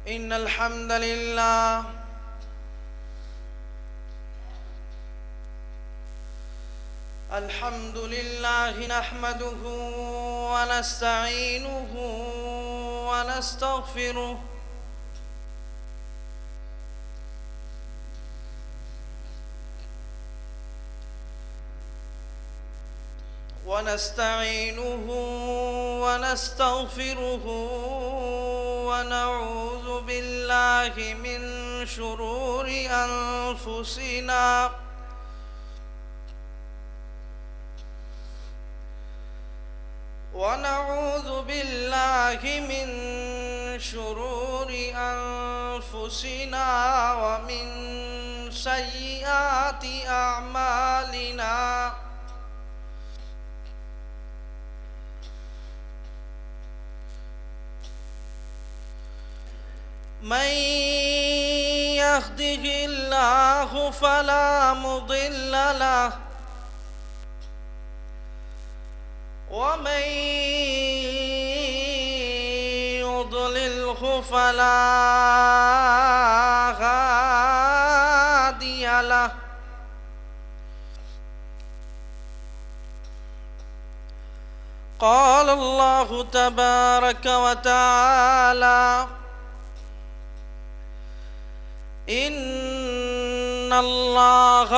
إن الحمد لله نحمده ونستعينه ونستغفره ونعوذ بالله من شرور أنفسنا ومن سيئات أعمالنا من يهده الله فلا مضل له ومن يضلله فلا هادي له قال الله تبارك وتعالى إن الله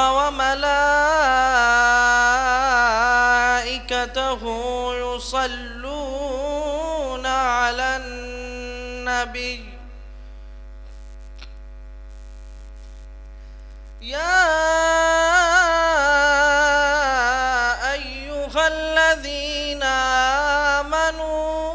وملائكته يصلون على النبي يا أيها الذين آمنوا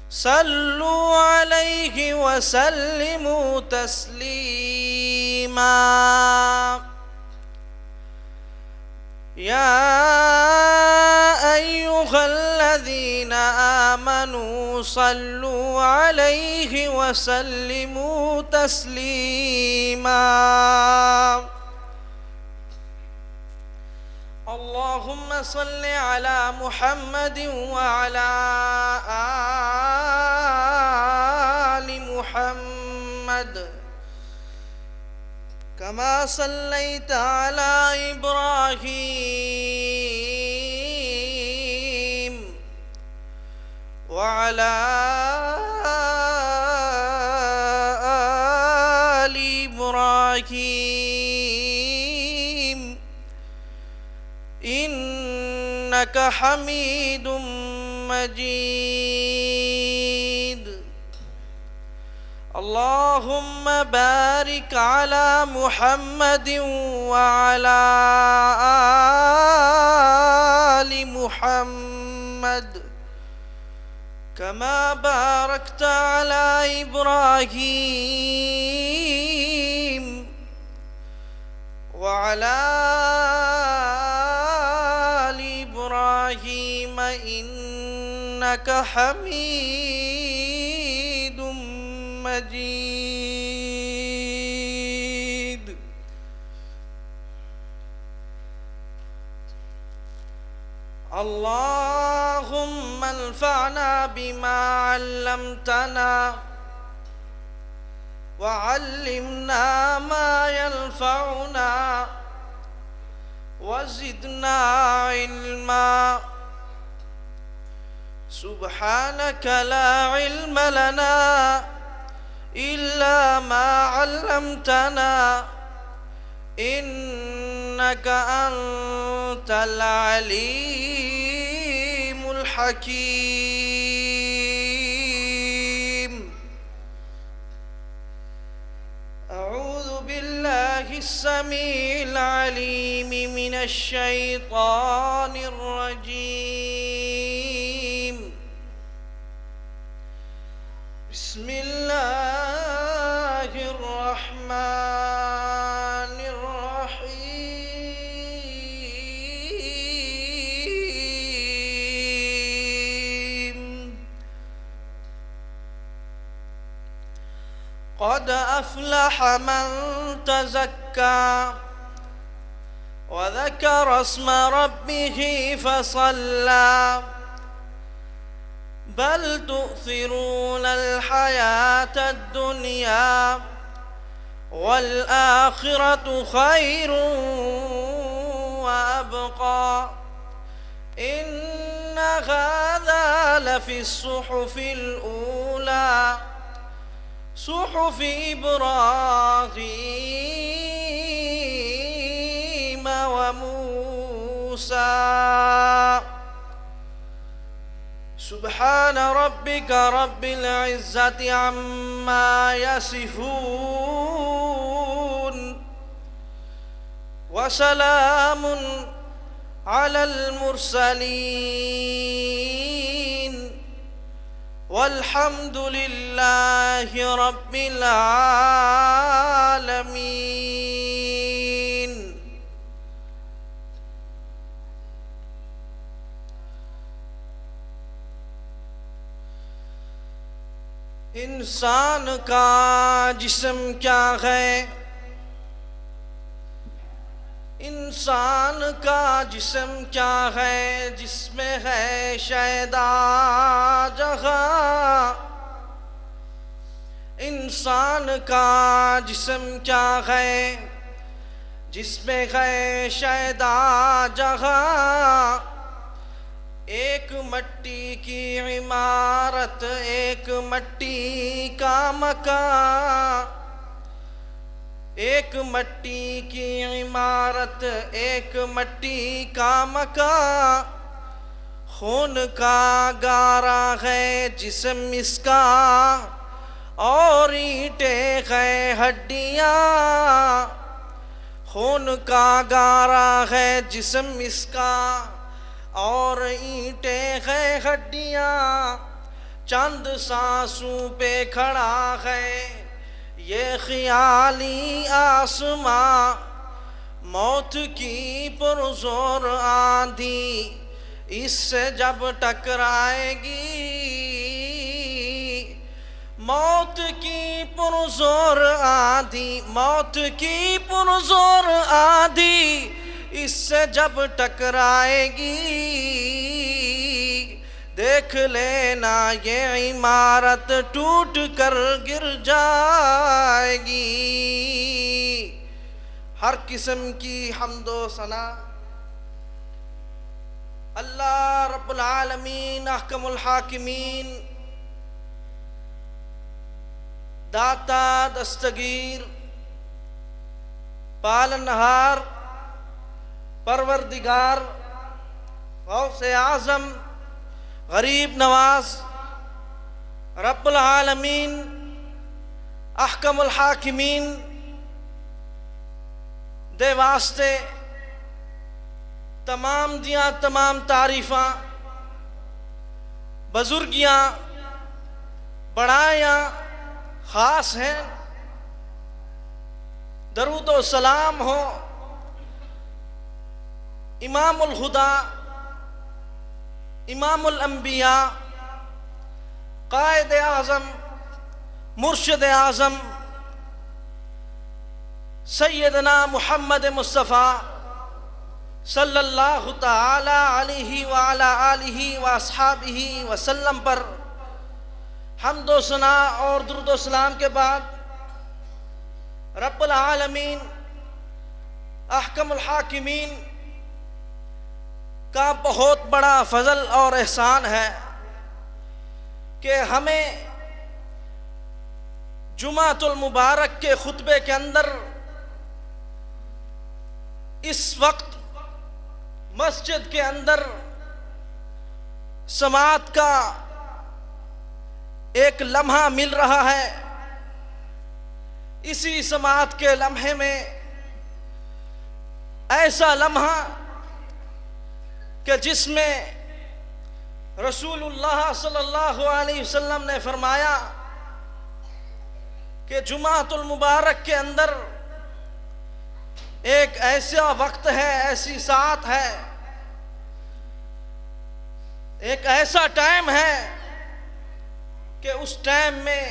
صلوا عليه وسلموا تسليما يا أيها الذين آمنوا صلوا عليه وسلموا تسليما اللهم صل على محمد وعلى آل محمد كما صليت على إبراهيم وعلى آل إبراهيم إنك حميد مجيد اللهم بارك على محمد وعلى آل محمد كما باركت على إبراهيم وعلى آل إبراهيم إنك حميد مجيد اللهم انفعنا بما علمتنا وعلمنا ما ينفعنا وزدنا علما سبحانك لا علم لنا إلا ما علمتنا إنك أنت العليم الحكيم أعوذ بالله السميع العليم من الشيطان الرجيم بسم الله الرحمن الرحيم قد قد أفلح من تزكى وذكر اسم ربه فصلى بل تؤثرون الحياة الدنيا والآخرة خير وأبقى إن هذا لفي الصحف الأولى صحف إبراهيم وموسى سبحان ربك رب العزة عما يصفون وسلام على المرسلين والحمد لله رب العالمين. انسان کا جسم کیا ہے؟ انسان کا جسم کیا ہے جس میں ہے شیدا جہاں؟ انسان کا جسم کیا ہے جس میں ہے شیدا جہاں؟ ایک مٹی کی عمارت ایک مٹی کا مکان، ایک مٹی کی عمارت ایک مٹی کا مکان، خون کا گارا ہے جسم اس کا اور اینٹیں ہیں ہڈیاں، خون کا گارا ہے جسم اس کا اور اینٹیں ہیں ہڈیاں، چند سانسوں پہ کھڑا ہے یہ خیالی آسماں، موت کی پرزور آندھی اس سے جب ٹکرائے گی، موت کی پرزور آندھی، موت کی پرزور آندھی اس سے جب ٹکرائے گی، دیکھ لینا یہ عمارت ٹوٹ کر گر جائے گی۔ ہر قسم کی حمد و ثنا اللہ رب العالمین احکم الحاکمین، داتا دستگیر پالنہار پروردگار غوث اعظم غریب نواز رب العالمین احکم الحاکمین دے واسطے تمام دیاں تمام تعریفاں، بزرگیاں بڑائیاں خاص ہیں۔ درود و سلام ہو امام الہدا، امام الانبیاء، قائد اعظم، مرشد اعظم سیدنا محمد مصطفیٰ صلی اللہ تعالی علیہ وعلا آلہ واصحابہ وسلم پر حمد و ثنا اور درود و سلام کے بعد رب العالمین احکم الحاکمین کا بہت بڑا فضل اور احسان ہے کہ ہمیں جمعۃ المبارک کے خطبے کے اندر اس وقت مسجد کے اندر سماعت کا ایک لمحہ مل رہا ہے۔ اسی سماعت کے لمحے میں ایسا لمحہ کہ جس میں رسول اللہ صلی اللہ علیہ وسلم نے فرمایا کہ جمعۃ المبارک کے اندر ایک ایسا وقت ہے، ایسی ساعت ہے، ایک ایسا ٹائم ہے کہ اس ٹائم میں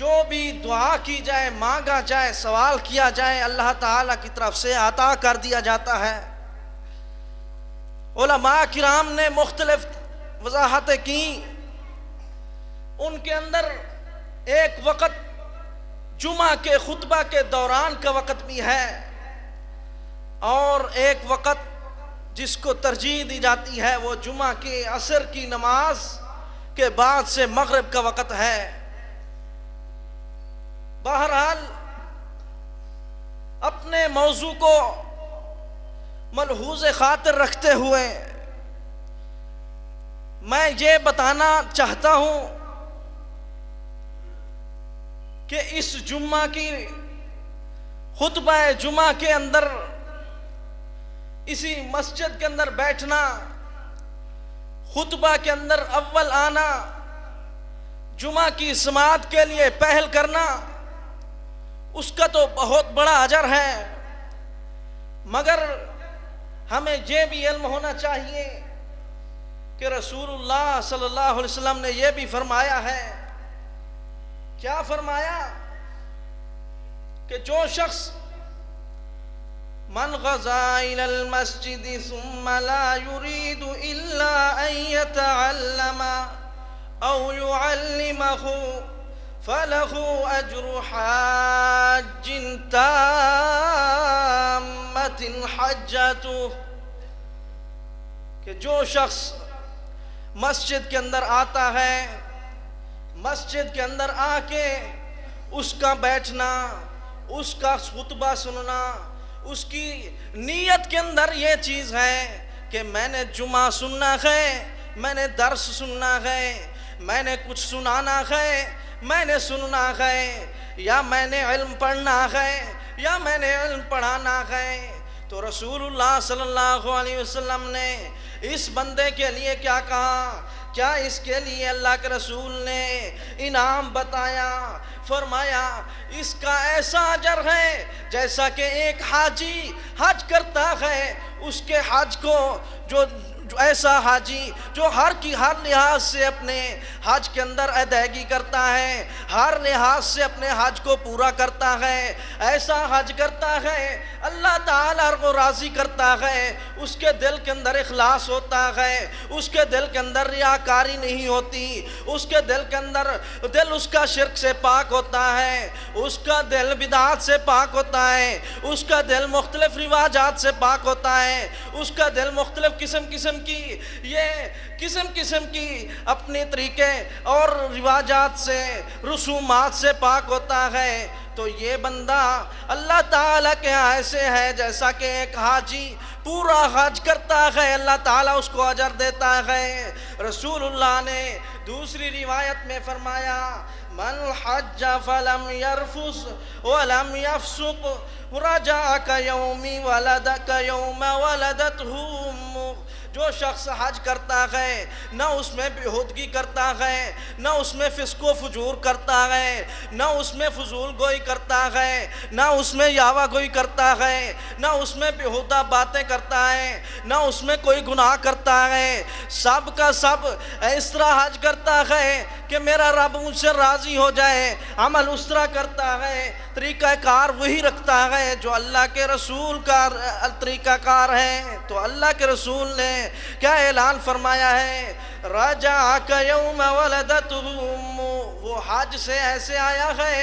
جو بھی دعا کی جائے، مانگا جائے، سوال کیا جائے، اللہ تعالیٰ کی طرف سے عطا کر دیا جاتا ہے۔ علماء کرام نے مختلف وضاحتیں کی، ان کے اندر ایک وقت جمعہ کے خطبہ کے دوران کا وقت بھی ہے، اور ایک وقت جس کو ترجیح دی جاتی ہے وہ جمعہ کے عصر کی نماز کے بعد سے مغرب کا وقت ہے۔ بہرحال اپنے موضوع کو ملحوظ خاطر رکھتے ہوئے میں یہ بتانا چاہتا ہوں کہ اس جمعہ کی خطبہ جمعہ کے اندر، اسی مسجد کے اندر بیٹھنا، خطبہ کے اندر اول آنا، جمعہ کی سماعت کے لیے پہل کرنا، اس کا تو بہت بڑا اجر ہے، مگر ہمیں یہ بھی علم ہونا چاہیے کہ رسول اللہ صلی اللہ علیہ وسلم نے یہ بھی فرمایا ہے۔ کیا فرمایا؟ کہ جو شخص من غزا الى المسجد ثم لا يريد الا ان يتعلم او يعلمه فله اجر حاج تامت حجته، کہ جو شخص مسجد کے اندر آتا ہے، مسجد کے اندر آ کے اس کا بیٹھنا، اس کا خطبہ سننا، اس کی نیت کے اندر یہ چیز ہے کہ میں نے جمعہ سننا ہے، میں نے درس سننا ہے، میں نے کچھ سنانا ہے، میں نے سننا ہے، یا میں نے علم پڑھنا ہے، یا میں نے علم پڑھانا ہے، تو رسول اللہ صلی اللہ علیہ وسلم نے اس بندے کے لیے کیا کہا؟ کیا اس کے لیے اللہ کے رسول نے انعام بتایا؟ فرمایا اس کا ایسا اجر ہے جیسا کہ ایک حاجی حج کرتا ہے، اس کے حج کو جو ایسا حاجی جو ہر لحاظ سے اپنے حج کے اندر ادائیگی کرتا ہے، ہر لحاظ سے اپنے حج کو پورا کرتا ہے، ایسا حج کرتا ہے اللہ تعالیٰ کو راضی کرتا ہے، اس کے دل کے اندر اخلاص ہوتا ہے، اس کے دل کے اندر ریاکاری نہیں ہوتی، اس کے دل کے اندر اس کا شرک سے پاک ہوتا ہے، اس کا دل بدعات سے پاک ہوتا ہے، اس کا دل مختلف رواجات سے پاک ہوتا ہے، اس کا دل مختلف قسم کی اپنے طریقے اور رواجات سے، رسومات سے پاک ہوتا ہے، تو یہ بندہ اللہ تعالیٰ کے ایسے ہے جیسا کہ ایک حاجی پورا حج کرتا ہے، اللہ تعالیٰ اس کو اجر دیتا ہے۔ رسول اللہ نے دوسری روایت میں فرمایا من حج فلم يرفث ولم يفسق رجع كيوم ولدك يوم ولدته امه، جو شخص حج کرتا ہے نہ اس میں بےہودگی کرتا ہے، نہ اس میں فسق و فجور کرتا ہے، نہ اس میں فضول گوئی کرتا ہے، نہ اس میں یاوہ گوئی کرتا ہے، نہ اس میں بےہودہ باتیں کرتا ہے، نہ اس میں کوئی گناہ کرتا ہے، سب کا سب اس طرح حج کرتا ہے کہ میرا رب مجھ سے راضی ہو جائے، عمل اس طرح کرتا ہے، طریقہ کار وہی رکھتا ہے جو اللہ کے رسول کا طریقہ کار ہے، تو اللہ کے رسول نے کیا اعلان فرمایا ہے؟ رَجَعَكَ يَوْمَ وَلَدَتْهُ أُمُّهُ، وہ حج سے ایسے آیا ہے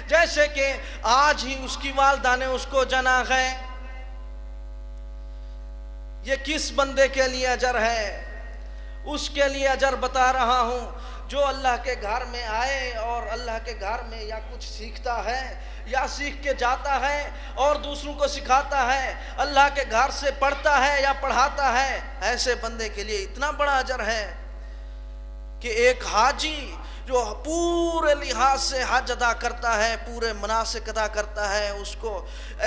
جیسے کہ آج ہی اس کی والدہ نے اس کو جنا ہے۔ یہ کس بندے کے لیے اجر ہے؟ اس کے لیے اجر بتا رہا ہوں جو اللہ کے گھر میں آئے اور اللہ کے گھر میں یا کچھ سیکھتا ہے یا سیکھ کے جاتا ہے اور دوسروں کو سکھاتا ہے، اللہ کے گھر سے پڑھتا ہے یا پڑھاتا ہے، ایسے بندے کے لیے اتنا بڑا اجر ہے کہ ایک حاجی جو پورے لحاظ سے حج ادا کرتا ہے، پورے مناسک ادا کرتا ہے، اس کو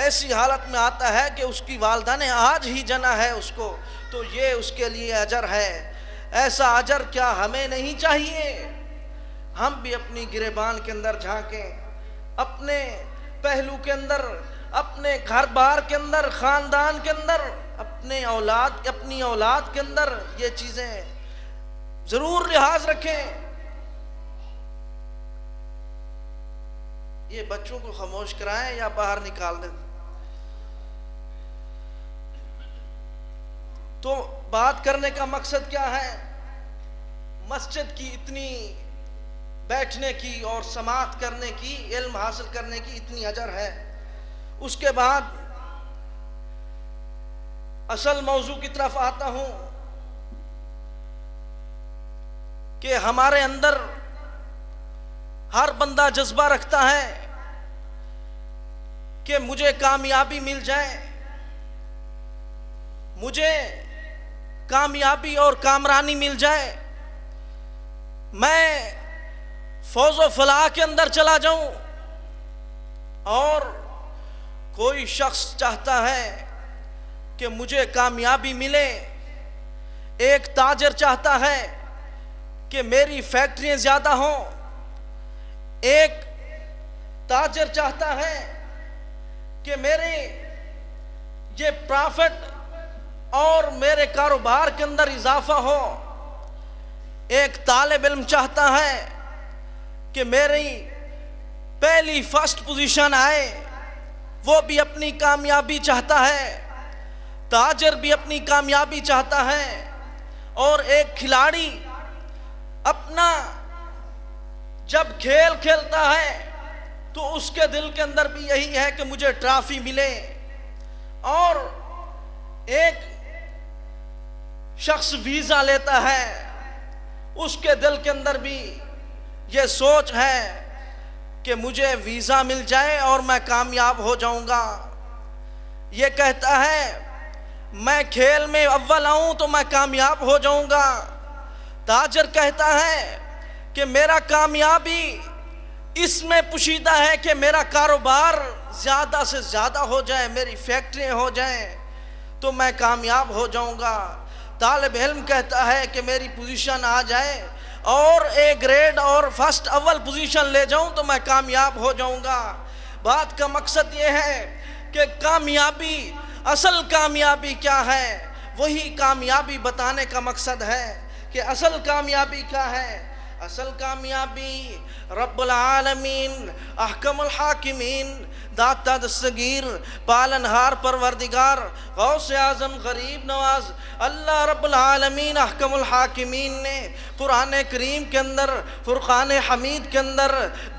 ایسی حالت میں آتا ہے کہ اس کی والدہ نے آج ہی جنا ہے اس کو، تو یہ اس کے لیے اجر ہے۔ ایسا اجر کیا ہمیں نہیں چاہیے؟ ہم بھی اپنی گریبان کے اندر جھانکیں، اپنے پہلو کے اندر، اپنے گھر بار کے اندر، خاندان کے اندر، اپنی اولاد کے اندر یہ چیزیں ضرور لحاظ رکھیں۔ یہ بچوں کو خاموش کرائیں یا باہر نکال دیں. تو بات کرنے کا مقصد کیا ہے؟ مسجد کی اتنی بیٹھنے کی اور سماعت کرنے کی، علم حاصل کرنے کی اتنی اجر ہے. اس کے بعد اصل موضوع کی طرف آتا ہوں کہ ہمارے اندر ہر بندہ جذبہ رکھتا ہے کہ مجھے کامیابی مل جائے، مجھے کامیابی اور کامرانی مل جائے، میں فوز و فلاح کے اندر چلا جاؤں. اور کوئی شخص چاہتا ہے کہ مجھے کامیابی ملے. ایک تاجر چاہتا ہے کہ میری فیکٹریاں زیادہ ہوں. ایک تاجر چاہتا ہے کہ میرے یہ پرافٹ اور میرے کاروبار کے اندر اضافہ ہو. ایک طالب علم چاہتا ہے کہ میری پہلی فرسٹ پوزیشن آئے، وہ بھی اپنی کامیابی چاہتا ہے. تاجر بھی اپنی کامیابی چاہتا ہے. اور ایک کھلاڑی اپنا جب کھیل کھیلتا ہے تو اس کے دل کے اندر بھی یہی ہے کہ مجھے ٹرافی ملے. اور ایک شخص ویزا لیتا ہے، اس کے دل کے اندر بھی یہ سوچ ہے کہ مجھے ویزا مل جائے اور میں کامیاب ہو جاؤں گا. یہ کہتا ہے میں کھیل میں اول آؤں تو میں کامیاب ہو جاؤں گا. تاجر کہتا ہے کہ میرا کامیابی اس میں پوشیدہ ہے کہ میرا کاروبار زیادہ سے زیادہ ہو جائے، میری فیکٹریاں ہو جائیں تو میں کامیاب ہو جاؤں گا. طالب علم کہتا ہے کہ میری پوزیشن آ جائے اور اے گریڈ اور فرسٹ اول پوزیشن لے جاؤں تو میں کامیاب ہو جاؤں گا. بات کا مقصد یہ ہے کہ کامیابی، اصل کامیابی کیا ہے، وہی کامیابی بتانے کا مقصد ہے کہ اصل کامیابی کیا ہے. اصل کامیابی رب العالمین، احکم الحاکمین، داتا دستگیر، پالنہار پروردگار، غوث اعظم غریب نواز اللہ رب العالمین احکم الحاکمین نے قرآن کریم کے اندر، فرقان حمید کے اندر،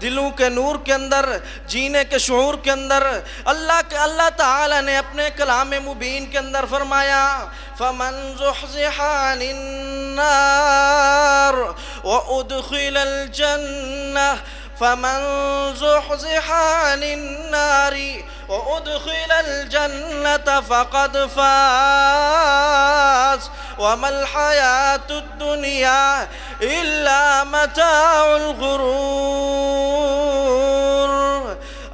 دلوں کے نور کے اندر، جینے کے شعور کے اندر اللہ تعالی نے اپنے کلام مبین کے اندر فرمایا فَمَنْ زُحْزِحَ عَنِ النَّارِ وَأُدْخِلَ الْجَنَّةِ فَمَنْ زُحْزِحَ عَنِ النَّارِ وَأُدْخِلَ الْجَنَّةَ فَقَدْ فَازَ وَمَا الْحَيَاةُ الدُّنْيَا إِلَّا مَتَاعُ الْغُرُورِ.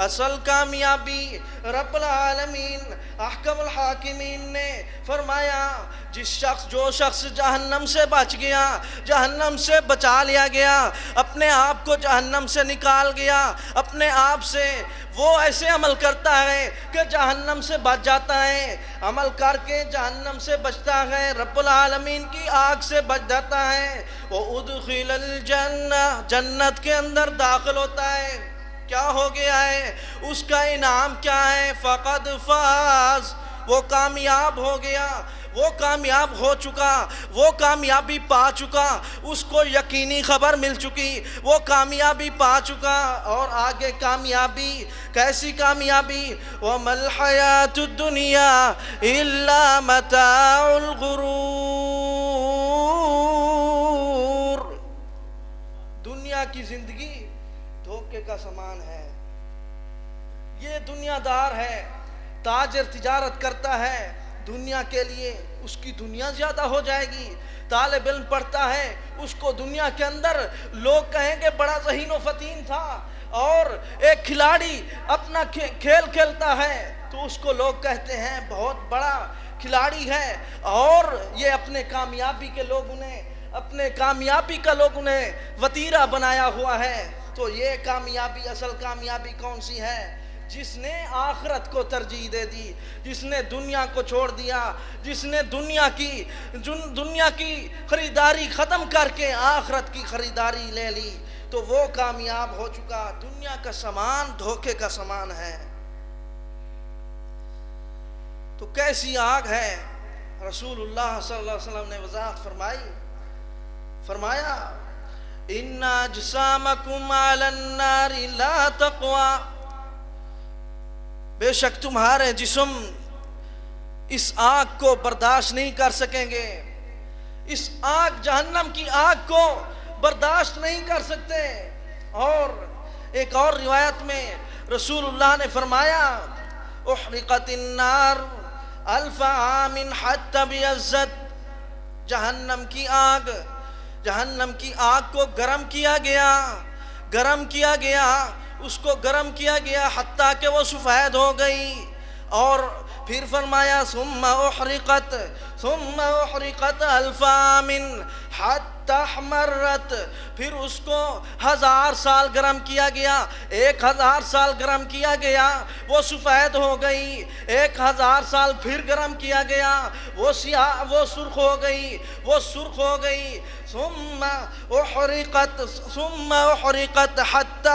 اصل کامیابی رب العالمین احکم الحاکمین نے فرمایا جو شخص جہنم سے بچ گیا، جہنم سے بچا لیا گیا، اپنے آپ کو جہنم سے نکال گیا، اپنے آپ سے وہ ایسے عمل کرتا ہے کہ جہنم سے بچ جاتا ہے، عمل کر کے جہنم سے بچتا ہے، رب العالمین کی آگ سے بچ جاتا ہے. وَأُدْخِلَ الْجَنَّةِ جنت کے اندر داخل ہوتا ہے. کیا ہو گیا ہے؟ اس کا انعام کیا ہے؟ فَقَدْ فَازَ، وہ کامیاب ہو گیا، وہ کامیاب ہو چکا، وہ کامیابی پا چکا، اس کو یقینی خبر مل چکی، وہ کامیابی پا چکا. اور آگے کامیابی، کیسی کامیابی؟ وَمَا الْحَيَاةُ الدُّنْيَا إِلَّا مَتَاعُ الْغُرُورِ. دنیا کی زندگی دھوکے کا سامان ہے. یہ دنیا دار ہے، تاجر تجارت کرتا ہے دنیا کے لیے، اس کی دنیا زیادہ ہو جائے گی. طالب علم پڑھتا ہے، اس کو دنیا کے اندر لوگ کہیں گے بڑا ذہین و فطین تھا. اور ایک کھلاڑی اپنا کھیل کھیلتا ہے تو اس کو لوگ کہتے ہیں بہت بڑا کھلاڑی ہے. اور یہ اپنے کامیابی کے لوگوں نے، اپنے کامیابی کا لوگوں نے وتیرہ بنایا ہوا ہے. تو یہ کامیابی، اصل کامیابی کون سی ہے؟ جس نے آخرت کو ترجیح دے دی، جس نے دنیا کو چھوڑ دیا، جس نے دنیا کی خریداری ختم کر کے آخرت کی خریداری لے لی. تو وہ کامیاب ہو چکا. دنیا کا سامان دھوکے کا سامان ہے. تو کیسی آگ ہے؟ رسول اللہ صلی اللہ علیہ وسلم نے وضاحت فرمایا ان اجسامکم علی النار لا تقوی، بے شک تمہارے جسم اس آگ کو برداشت نہیں کر سکیں گے، اس آگ جہنم کی آگ کو برداشت نہیں کر سکتے. اور ایک اور روایت میں رسول اللہ نے فرمایا احرقت النار الف عام حتی بیزت، جہنم کی آگ کو گرم کیا گیا، اس کو گرم کیا گیا حتیٰ کہ وہ سفید ہو گئی. اور پھر فرمایا ثم احرقت الف عام حتی احمرت، پھر اس کو 1000 سال گرم کیا گیا، 1000 سال گرم کیا گیا وہ سفید ہو گئی، 1000 سال پھر گرم کیا گیا وہ سرخ ہو گئی. ثم احرقت حتی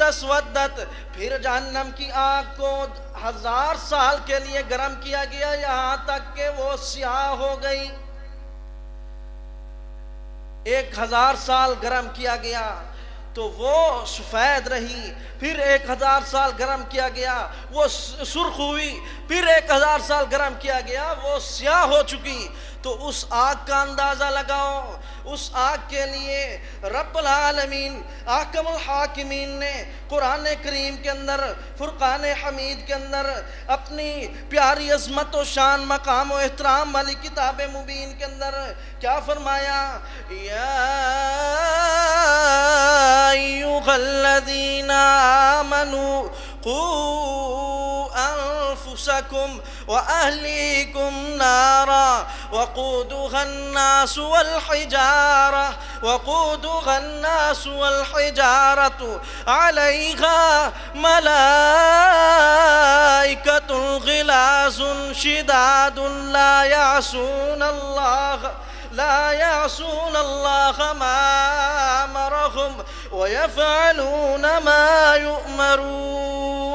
اسودت، پھر جہنم کی آگ کو 1000 سال کے لیے گرم کیا گیا یہاں تک کہ وہ سیاہ ہو گئی. 1000 سال گرم کیا گیا تو وہ سفید رہی، پھر 1000 سال گرم کیا گیا وہ سرخ ہوئی، پھر 1000 سال گرم کیا گیا وہ سیاہ ہو چکی. تو اس آگ کا اندازہ لگاؤ. اس آگ کے لیے رب العالمین احکم الحاکمین نے قرآن کریم کے اندر فرقان حمید کے اندر اپنی پیاری عظمت و شان مقام و احترام والی کتاب مبین کے اندر کیا فرمایا؟ یا ایھا الذین آمنوا قوا انفسکم واہلیکم نارا وقودها الناس والحجارة عليها ملائكة غلاظ شداد لا يعصون الله ما أمرهم ويفعلون ما يؤمرون.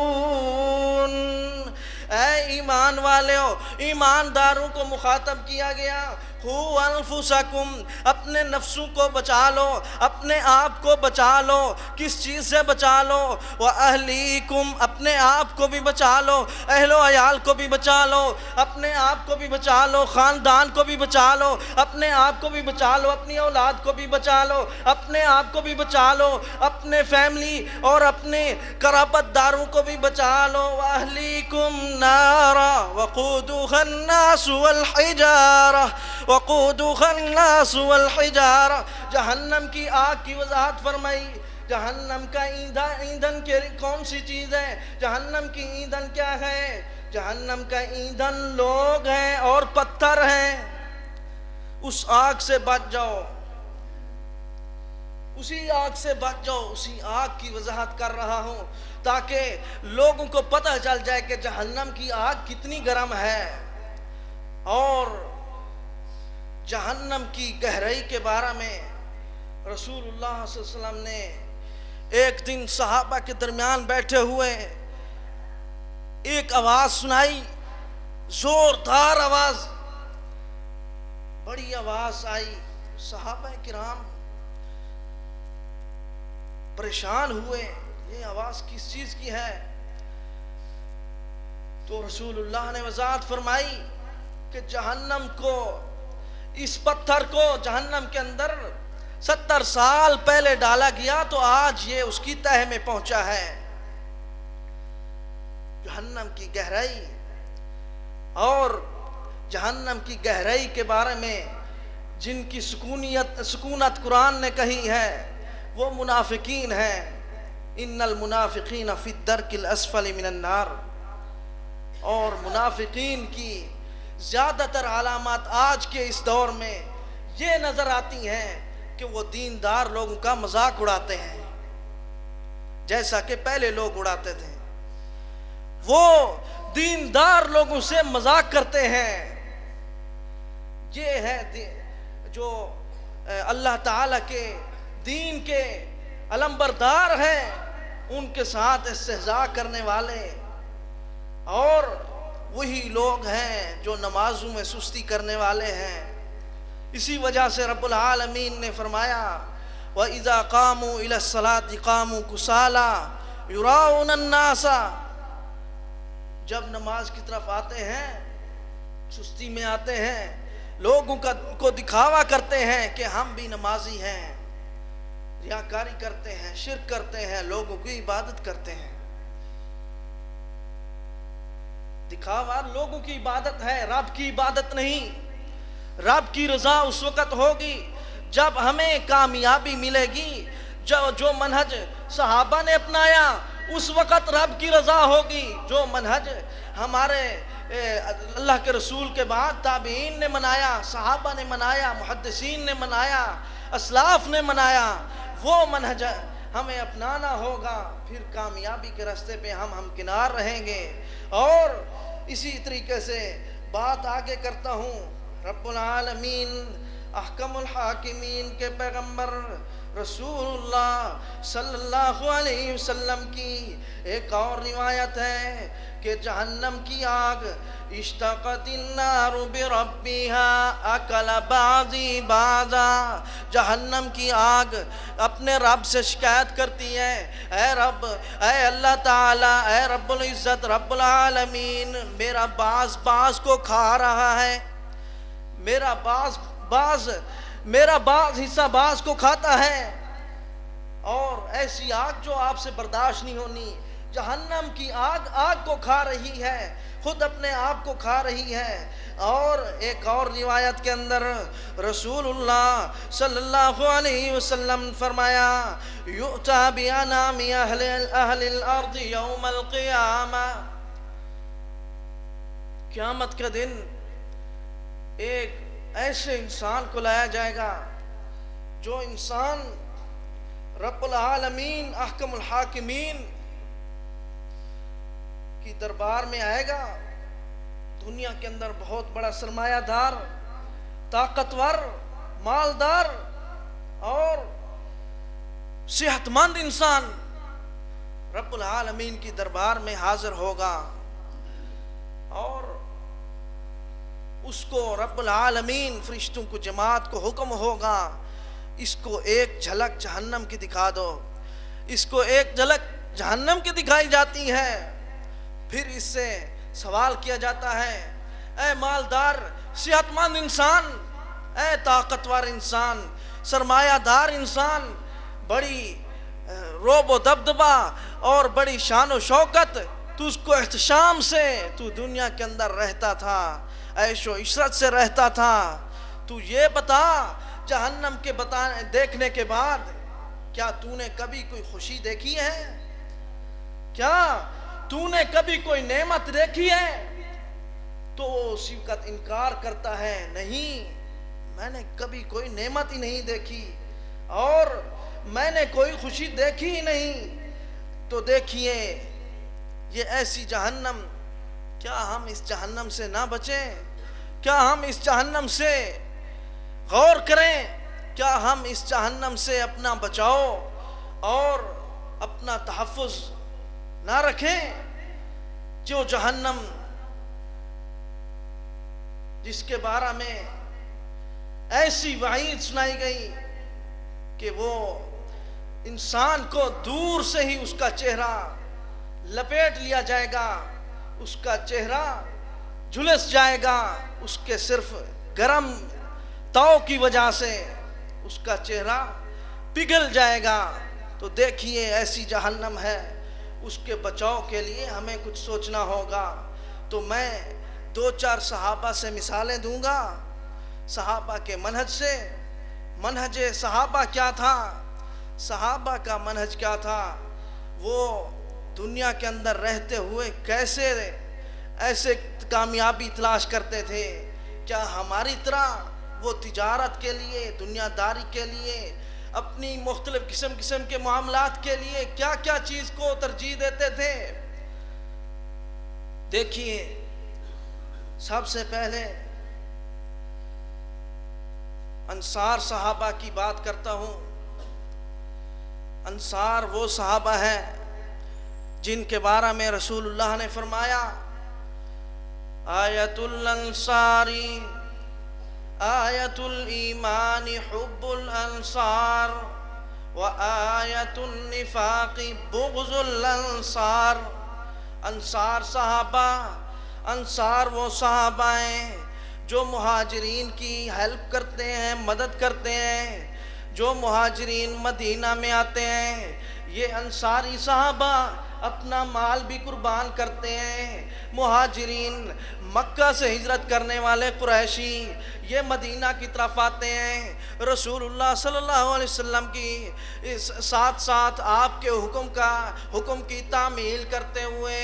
اے ایمان والےو، ایمانداروں کو مخاطب کیا گیا. قوا انفسکم، اپنے نفسوں کو بچا لو، اپنے آپ کو بچا لو. کس چیز سے بچا لو؟ واہلیکم، اپنے آپ کو بھی بچا لو، اہل و عیال کو بھی بچا لو، اپنے آپ کو بھی بچا لو، خاندان کو بھی بچا لو، اپنے آپ کو بھی بچا لو، اپنی اولاد کو بھی بچا لو، اپنے آپ کو بھی بچا لو، اپنے فیملی اور اپنے قرابت داروں کو بھی بچا لو. واہلیکم نارا وقودها الناس والحجارہ، جہنم کی آگ کی وضاحت فرمائی. جہنم کا ایندھن کون سی چیز ہے؟ جہنم کی ایندھن کیا ہے؟ جہنم کا ایندھن لوگ ہیں اور پتھر ہیں. اس آگ سے بچ جاؤ، اسی آگ سے بچ جاؤ. اسی آگ کی وضاحت کر رہا ہوں تاکہ لوگوں کو پتہ چل جائے کہ جہنم کی آگ کتنی گرم ہے. اور جہنم کی گہرائی کے بارے میں رسول اللہ صلی اللہ علیہ وسلم نے ایک دن صحابہ کے درمیان بیٹھے ہوئے ایک آواز سنائی، زوردار آواز، بڑی آواز آئی. صحابہ کرام پریشان ہوئے، یہ آواز کس چیز کی ہے؟ تو رسول اللہ نے وضاحت فرمائی کہ جہنم کو، اس پتھر کو جہنم کے اندر 70 سال پہلے ڈالا گیا تو آج یہ اس کی تہہ میں پہنچا ہے. جہنم کی گہرائی، اور جہنم کی گہرائی کے بارے میں جن کی سکونت قرآن نے کہی ہے وہ منافقین ہیں. ان المنافقین فی الدرک الاسفل من النار. اور منافقین کی زیادہ تر علامات آج کے اس دور میں یہ نظر آتی ہیں کہ وہ دیندار لوگوں کا مذاق اڑاتے ہیں جیسا کہ پہلے لوگ اڑاتے تھے. وہ دیندار لوگوں سے مذاق کرتے ہیں. یہ ہے جو اللہ تعالیٰ کے دین کے علمبردار ہیں ان کے ساتھ استہزاء کرنے والے، اور وہی لوگ ہیں جو نمازوں میں سستی کرنے والے ہیں۔ اسی وجہ سے رب العالمین نے فرمایا وَإِذَا قَامُوا إِلَى الصَّلَاةِ قَامُوا كُسَالَىٰ يُرَاءُونَ النَّاسَ، جب نماز کی طرف آتے ہیں سستی میں آتے ہیں، لوگوں کو دکھاوا کرتے ہیں کہ ہم بھی نمازی ہیں، ریاکاری کرتے ہیں، شرک کرتے ہیں، لوگوں کی عبادت کرتے ہیں۔ دکھاوا لوگوں کی عبادت ہے، رب کی عبادت نہیں۔ رب کی رضا اس وقت ہوگی جب ہمیں کامیابی ملے گی، جو منہج صحابہ نے اپنایا اس وقت رب کی رضا ہوگی، جو منہج ہمارے اللہ کے رسول کے بعد تابعین نے منایا، صحابہ نے منایا، محدثین نے منایا، اسلاف نے منایا، وہ منہج ہمیں اپنانا ہوگا، پھر کامیابی کے راستے پہ ہم ہمکنار رہیں گے۔ اور اسی طریقے سے بات آگے کرتا ہوں، رب العالمین احکم الحاکمین کے پیغمبر رسول اللہ صلی اللہ علیہ وسلم کی ایک اور روایت ہے کہ جہنم کی آگ اشتقت النار بربها اکل بعضی بعضا، جہنم کی آگ اپنے رب سے شکایت کرتی ہے، اے رب، اے اللہ تعالیٰ، اے رب العزت، رب العالمین، میرا بعض کو کھا رہا ہے، میرا بعض حصہ بعض کو کھاتا ہے، اور ایسی آگ جو آپ سے برداشت نہیں ہونی۔ جہنم کی آگ کو کھا رہی ہے، خود اپنے آپ کو کھا رہی ہے۔ اور ایک اور روایت کے اندر رسول اللہ صلی اللہ علیہ وسلم فرمایا یؤتی بانام اہل الارض یوم القیامہ، قیامت کا دن ایک ایسے انسان کو لایا جائے گا جو انسان رب العالمین احکم الحاکمین کی دربار میں آئے گا، دنیا کے اندر بہت بڑا سرمایہ دار، طاقتور، مالدار اور صحت مند انسان رب العالمین کی دربار میں حاضر ہوگا، اور اس کو رب العالمین فرشتوں کو جماعت کو حکم ہوگا اس کو ایک جھلک جہنم کی دکھا دو۔ اس کو ایک جھلک جہنم کی دکھائی جاتی ہے، پھر اس سے سوال کیا جاتا ہے اے مالدار صحت مند انسان، اے طاقتور انسان، سرمایہ دار انسان، بڑی روب و دبدبہ اور بڑی شان و شوکت، تو اس کو احتشام سے تو دنیا کے اندر رہتا تھا، عیش و عشرت سے رہتا تھا، تو یہ بتا جہنم کے دیکھنے کے بعد کیا تو نے کبھی کوئی خوشی دیکھی ہے؟ کیا تو نے کبھی کوئی نعمت دیکھی ہے؟ تو وہ اسی وقت انکار کرتا ہے، نہیں، میں نے کبھی کوئی نعمت ہی نہیں دیکھی اور میں نے کوئی خوشی دیکھی ہی نہیں۔ تو دیکھیے یہ ایسی جہنم، کیا ہم اس جہنم سے نہ بچیں؟ کیا ہم اس جہنم سے غور کریں؟ کیا ہم اس جہنم سے اپنا بچاؤ اور اپنا تحفظ نہ رکھیں؟ جو جہنم جس کے بارے میں ایسی وعید سنائی گئی کہ وہ انسان کو دور سے ہی اس کا چہرہ لپیٹ لیا جائے گا، اس کا چہرہ جھلس جائے گا، اس کے صرف گرم تاؤ کی وجہ سے اس کا چہرہ پگھل جائے گا۔ تو دیکھیے ایسی جہنم ہے، اس کے بچاؤ کے لیے ہمیں کچھ سوچنا ہوگا۔ تو میں 2-4 صحابہ سے مثالیں دوں گا، صحابہ کے منہج سے۔ منہج صحابہ کیا تھا؟ صحابہ کا منہج کیا تھا؟ وہ دنیا کے اندر رہتے ہوئے کیسے ایسے کامیابی تلاش کرتے تھے؟ کیا ہماری طرح وہ تجارت کے لیے، دنیا داری کے لیے، اپنی مختلف قسم کے معاملات کے لیے کیا کیا چیز کو ترجیح دیتے تھے؟ دیکھیے، سب سے پہلے انصار صحابہ کی بات کرتا ہوں۔ انصار وہ صحابہ ہیں جن کے بارے میں رسول اللہ نے فرمایا، آیت الانصاری آیت الایمان حب الانصار و آیت النفاق بغض الانصار۔ انصار صحابہ، انصار وہ صحابہ ہیں جو مہاجرین کی ہیلپ کرتے ہیں، مدد کرتے ہیں۔ جو مہاجرین مدینہ میں آتے ہیں، یہ انصاری صحابہ اپنا مال بھی قربان کرتے ہیں۔ مہاجرین مکہ سے ہجرت کرنے والے قریشی یہ مدینہ کی طرف آتے ہیں، رسول اللہ صلی اللہ علیہ وسلم کی ساتھ ساتھ آپ کے حکم کی تعمیل کرتے ہوئے،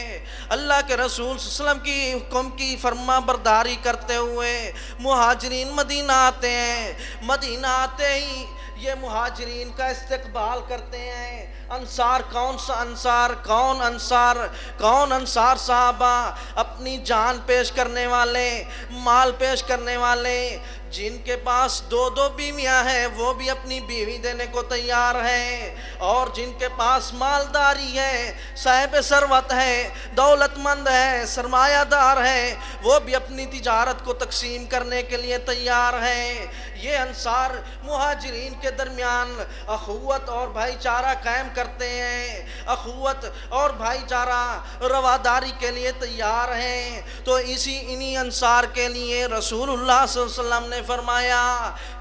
اللہ کے رسول صلی اللہ علیہ وسلم کی حکم کی فرما برداری کرتے ہوئے مہاجرین مدینہ آتے ہیں۔ مدینہ آتے ہی یہ مہاجرین کا استقبال کرتے ہیں۔ انصار کون سا انصار؟ کون انصار صحابہ اپنی جان پیش کرنے والے، مال پیش کرنے والے، جن کے پاس دو بیویاں ہیں وہ بھی اپنی بیوی دینے کو تیار ہیں، اور جن کے پاس مالداری ہے، صاحب ثروت ہے، دولت مند ہے، سرمایہ دار ہے، وہ بھی اپنی تجارت کو تقسیم کرنے کے لیے تیار ہیں۔ یہ انصار مہاجرین کے درمیان اخوت اور بھائی چارہ قائم کرتے ہیں، اخوت اور بھائی چارہ رواداری کے لیے تیار ہیں۔ تو انہی انصار کے لیے رسول اللہ صلی اللہ علیہ وسلم نے فرمایا،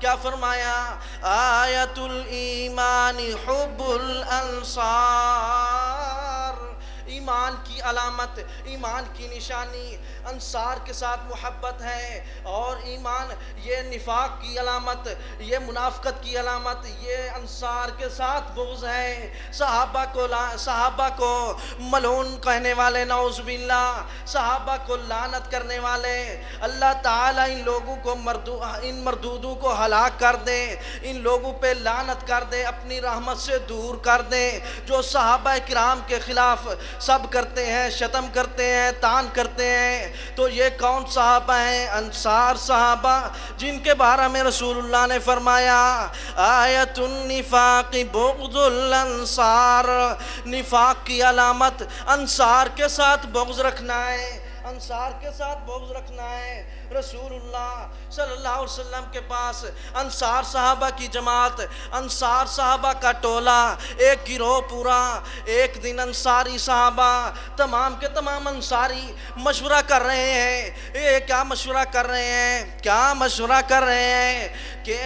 کیا فرمایا؟ آیت الایمان حب الانصار۔ ایمان کی علامت، ایمان کی نشانی انصار کے ساتھ محبت ہے، اور ایمان یہ نفاق کی علامت، یہ منافقت کی علامت، یہ انصار کے ساتھ بغض ہے۔ صحابہ کو ملعون کہنے والے، نعوذ باللہ، صحابہ کو لعنت کرنے والے، اللہ تعالیٰ ان لوگوں کو ان مردودوں کو ہلاک کر دے، ان لوگوں پہ لعنت کر دے، اپنی رحمت سے دور کر دے، جو صحابہ کرام کے خلاف سب کرتے ہیں، شتم کرتے ہیں، تان کرتے ہیں۔ تو یہ کون صحابہ ہیں؟ انصار صحابہ، جن کے بارے میں رسول اللہ نے فرمایا، آیت النفاق بغض الانصار۔ نفاق کی علامت انصار کے ساتھ بغض رکھنا ہے، انصار کے ساتھ بغض رکھنا ہے۔ رسول اللہ صلی اللہ علیہ وسلم کے پاس انصار صحابہ کی جماعت، انصار صحابہ کا ٹولہ، ایک گروہ پورا، ایک دن انصاری صحابہ تمام کے تمام انصاری مشورہ کر رہے ہیں۔ کیا مشورہ کر رہے ہیں؟ کیا مشورہ کر رہے ہیں کہ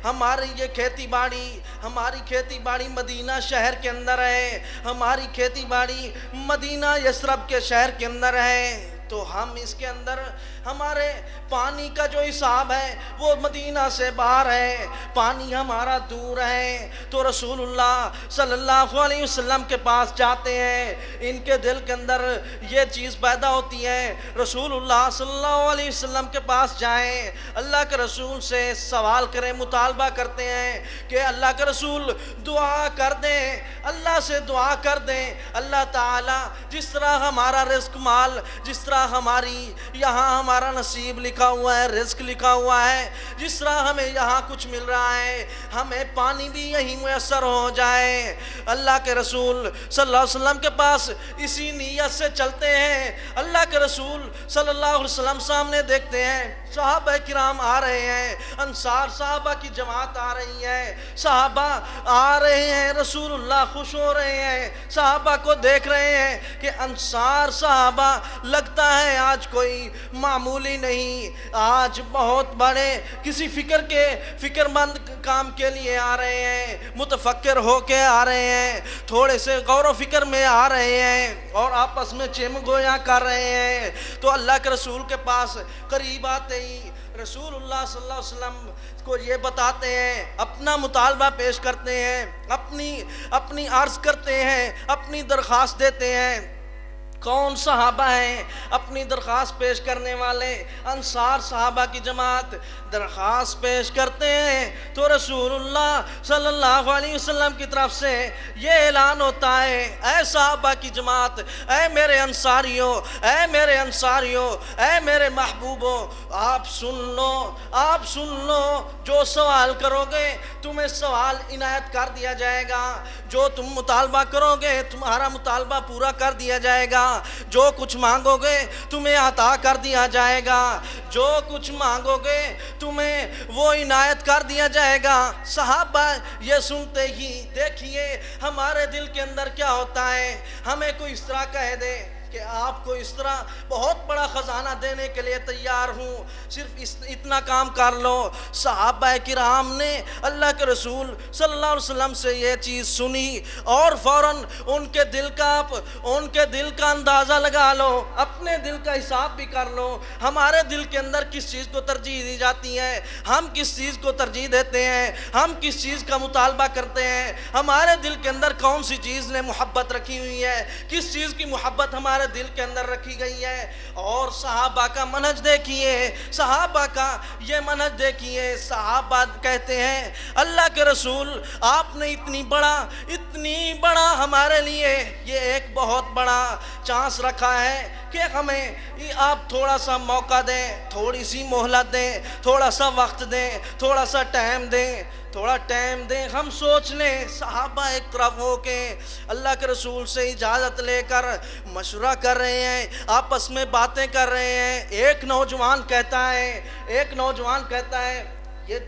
ہماری یہ کھیتی باڑی مدینہ شہر کے اندر ہے، ہماری کھیتی باڑی مدینہ یثرب کے شہر کے اندر ہے، تو ہم اس کے اندر ہمارے پانی کا جو حساب ہے وہ مدینہ سے باہر ہے، پانی ہمارا دور ہے۔ تو رسول اللہ صلی اللہ علیہ وسلم کے پاس جاتے ہیں، ان کے دل کے اندر یہ چیز پیدا ہوتی ہے، رسول اللہ صلی اللہ علیہ وسلم کے پاس جائیں، اللہ کے رسول سے سوال کریں، مطالبہ کرتے ہیں کہ اللہ کے رسول دعا کر دیں، اللہ سے دعا کر دیں، اللہ تعالیٰ جس طرح ہمارا رزق مال، جس طرح ہماری یہاں ہمارا نصیب لکھا ہوا ہے، رزق لکھا ہوا ہے، جس طرح ہمیں یہاں کچھ مل رہا ہے، ہمیں پانی بھی یہیں میسر ہو جائے۔ اللہ کے رسول صلی اللہ علیہ وسلم کے پاس اسی نیت سے چلتے ہیں۔ اللہ کے رسول صلی اللہ علیہ وسلم سامنے دیکھتے ہیں، صحابہ کرام آ رہے ہیں، انصار صحابہ کی جماعت آ رہی ہے، صحابہ آ رہے ہیں، رسول اللہ خوش ہو رہے ہیں، صحابہ کو دیکھ رہے ہیں کہ انصار صحابہ لگتا ہے آج کوئی معمولی نہیں، آج بہت بڑے کسی فکر مند کام کے لیے آ رہے ہیں، متفکر ہو کے آ رہے ہیں، تھوڑے سے غور و فکر میں آ رہے ہیں، اور آپس میں چم گویاں کر رہے ہیں۔ تو اللہ کے رسول کے پاس قریب آتے ہی رسول اللہ صلی اللہ علیہ وسلم کو یہ بتاتے ہیں، اپنا مطالبہ پیش کرتے ہیں، اپنی عرض کرتے ہیں، اپنی درخواست دیتے ہیں۔ کون صحابہ ہیں اپنی درخواست پیش کرنے والے؟ انصار صحابہ کی جماعت درخواست پیش کرتے ہیں تو رسول اللہ صلی اللہ علیہ وسلم کی طرف سے یہ اعلان ہوتا ہے، اے صحابہ کی جماعت، اے میرے انصاریوں، اے میرے انصاریوں، اے میرے محبوبوں، آپ سن لو، آپ سن لو، جو سوال کرو گے تمہیں سوال عنایت کر دیا جائے گا، جو تم مطالبہ کرو گے تمہارا مطالبہ پورا کر دیا جائے گا، جو کچھ مانگو گے تمہیں عطا کر دیا جائے گا، جو کچھ مانگو گے تمہیں وہ عنایت کر دیا جائے گا۔ صحابہ یہ سنتے ہی دیکھیے ہمارے دل کے اندر کیا ہوتا ہے، ہمیں کوئی اس طرح کہہ دے کہ آپ کو اس طرح بہت بڑا خزانہ دینے کے لیے تیار ہوں، صرف اتنا کام کر لو۔ صحابہ کرام نے اللہ کے رسول صلی اللہ علیہ وسلم سے یہ چیز سنی اور فوراً ان کے دل کا اندازہ لگا لو، اپنے دل کا حساب بھی کر لو، ہمارے دل کے اندر کس چیز کو ترجیح دی جاتی ہے، ہم کس چیز کو ترجیح دیتے ہیں، ہم کس چیز کا مطالبہ کرتے ہیں، ہمارے دل کے اندر کون سی چیز نے محبت رکھی ہوئی ہے، کس چیز کی محبت ہمارے دل کے اندر رکھی گئی ہے۔ اور صحابہ کا منہج دیکھیے، صحابہ کا یہ منہج دیکھیے، صحابہ کہتے ہیں اللہ کے رسول آپ نے اتنی بڑا ہمارے لیے یہ ایک بہت بڑا چانس رکھا ہے کہ ہمیں آپ تھوڑا سا موقع دیں، تھوڑی سی مہلت دیں، تھوڑا سا وقت دیں، تھوڑا سا ٹائم دیں، ہم سوچ لیں۔ صحابہ ایک طرف ہو کے اللہ کے رسول سے اجازت لے کر مشورہ کر رہے ہیں، آپس میں باتیں کر رہے ہیں۔ ایک نوجوان کہتا ہے یہ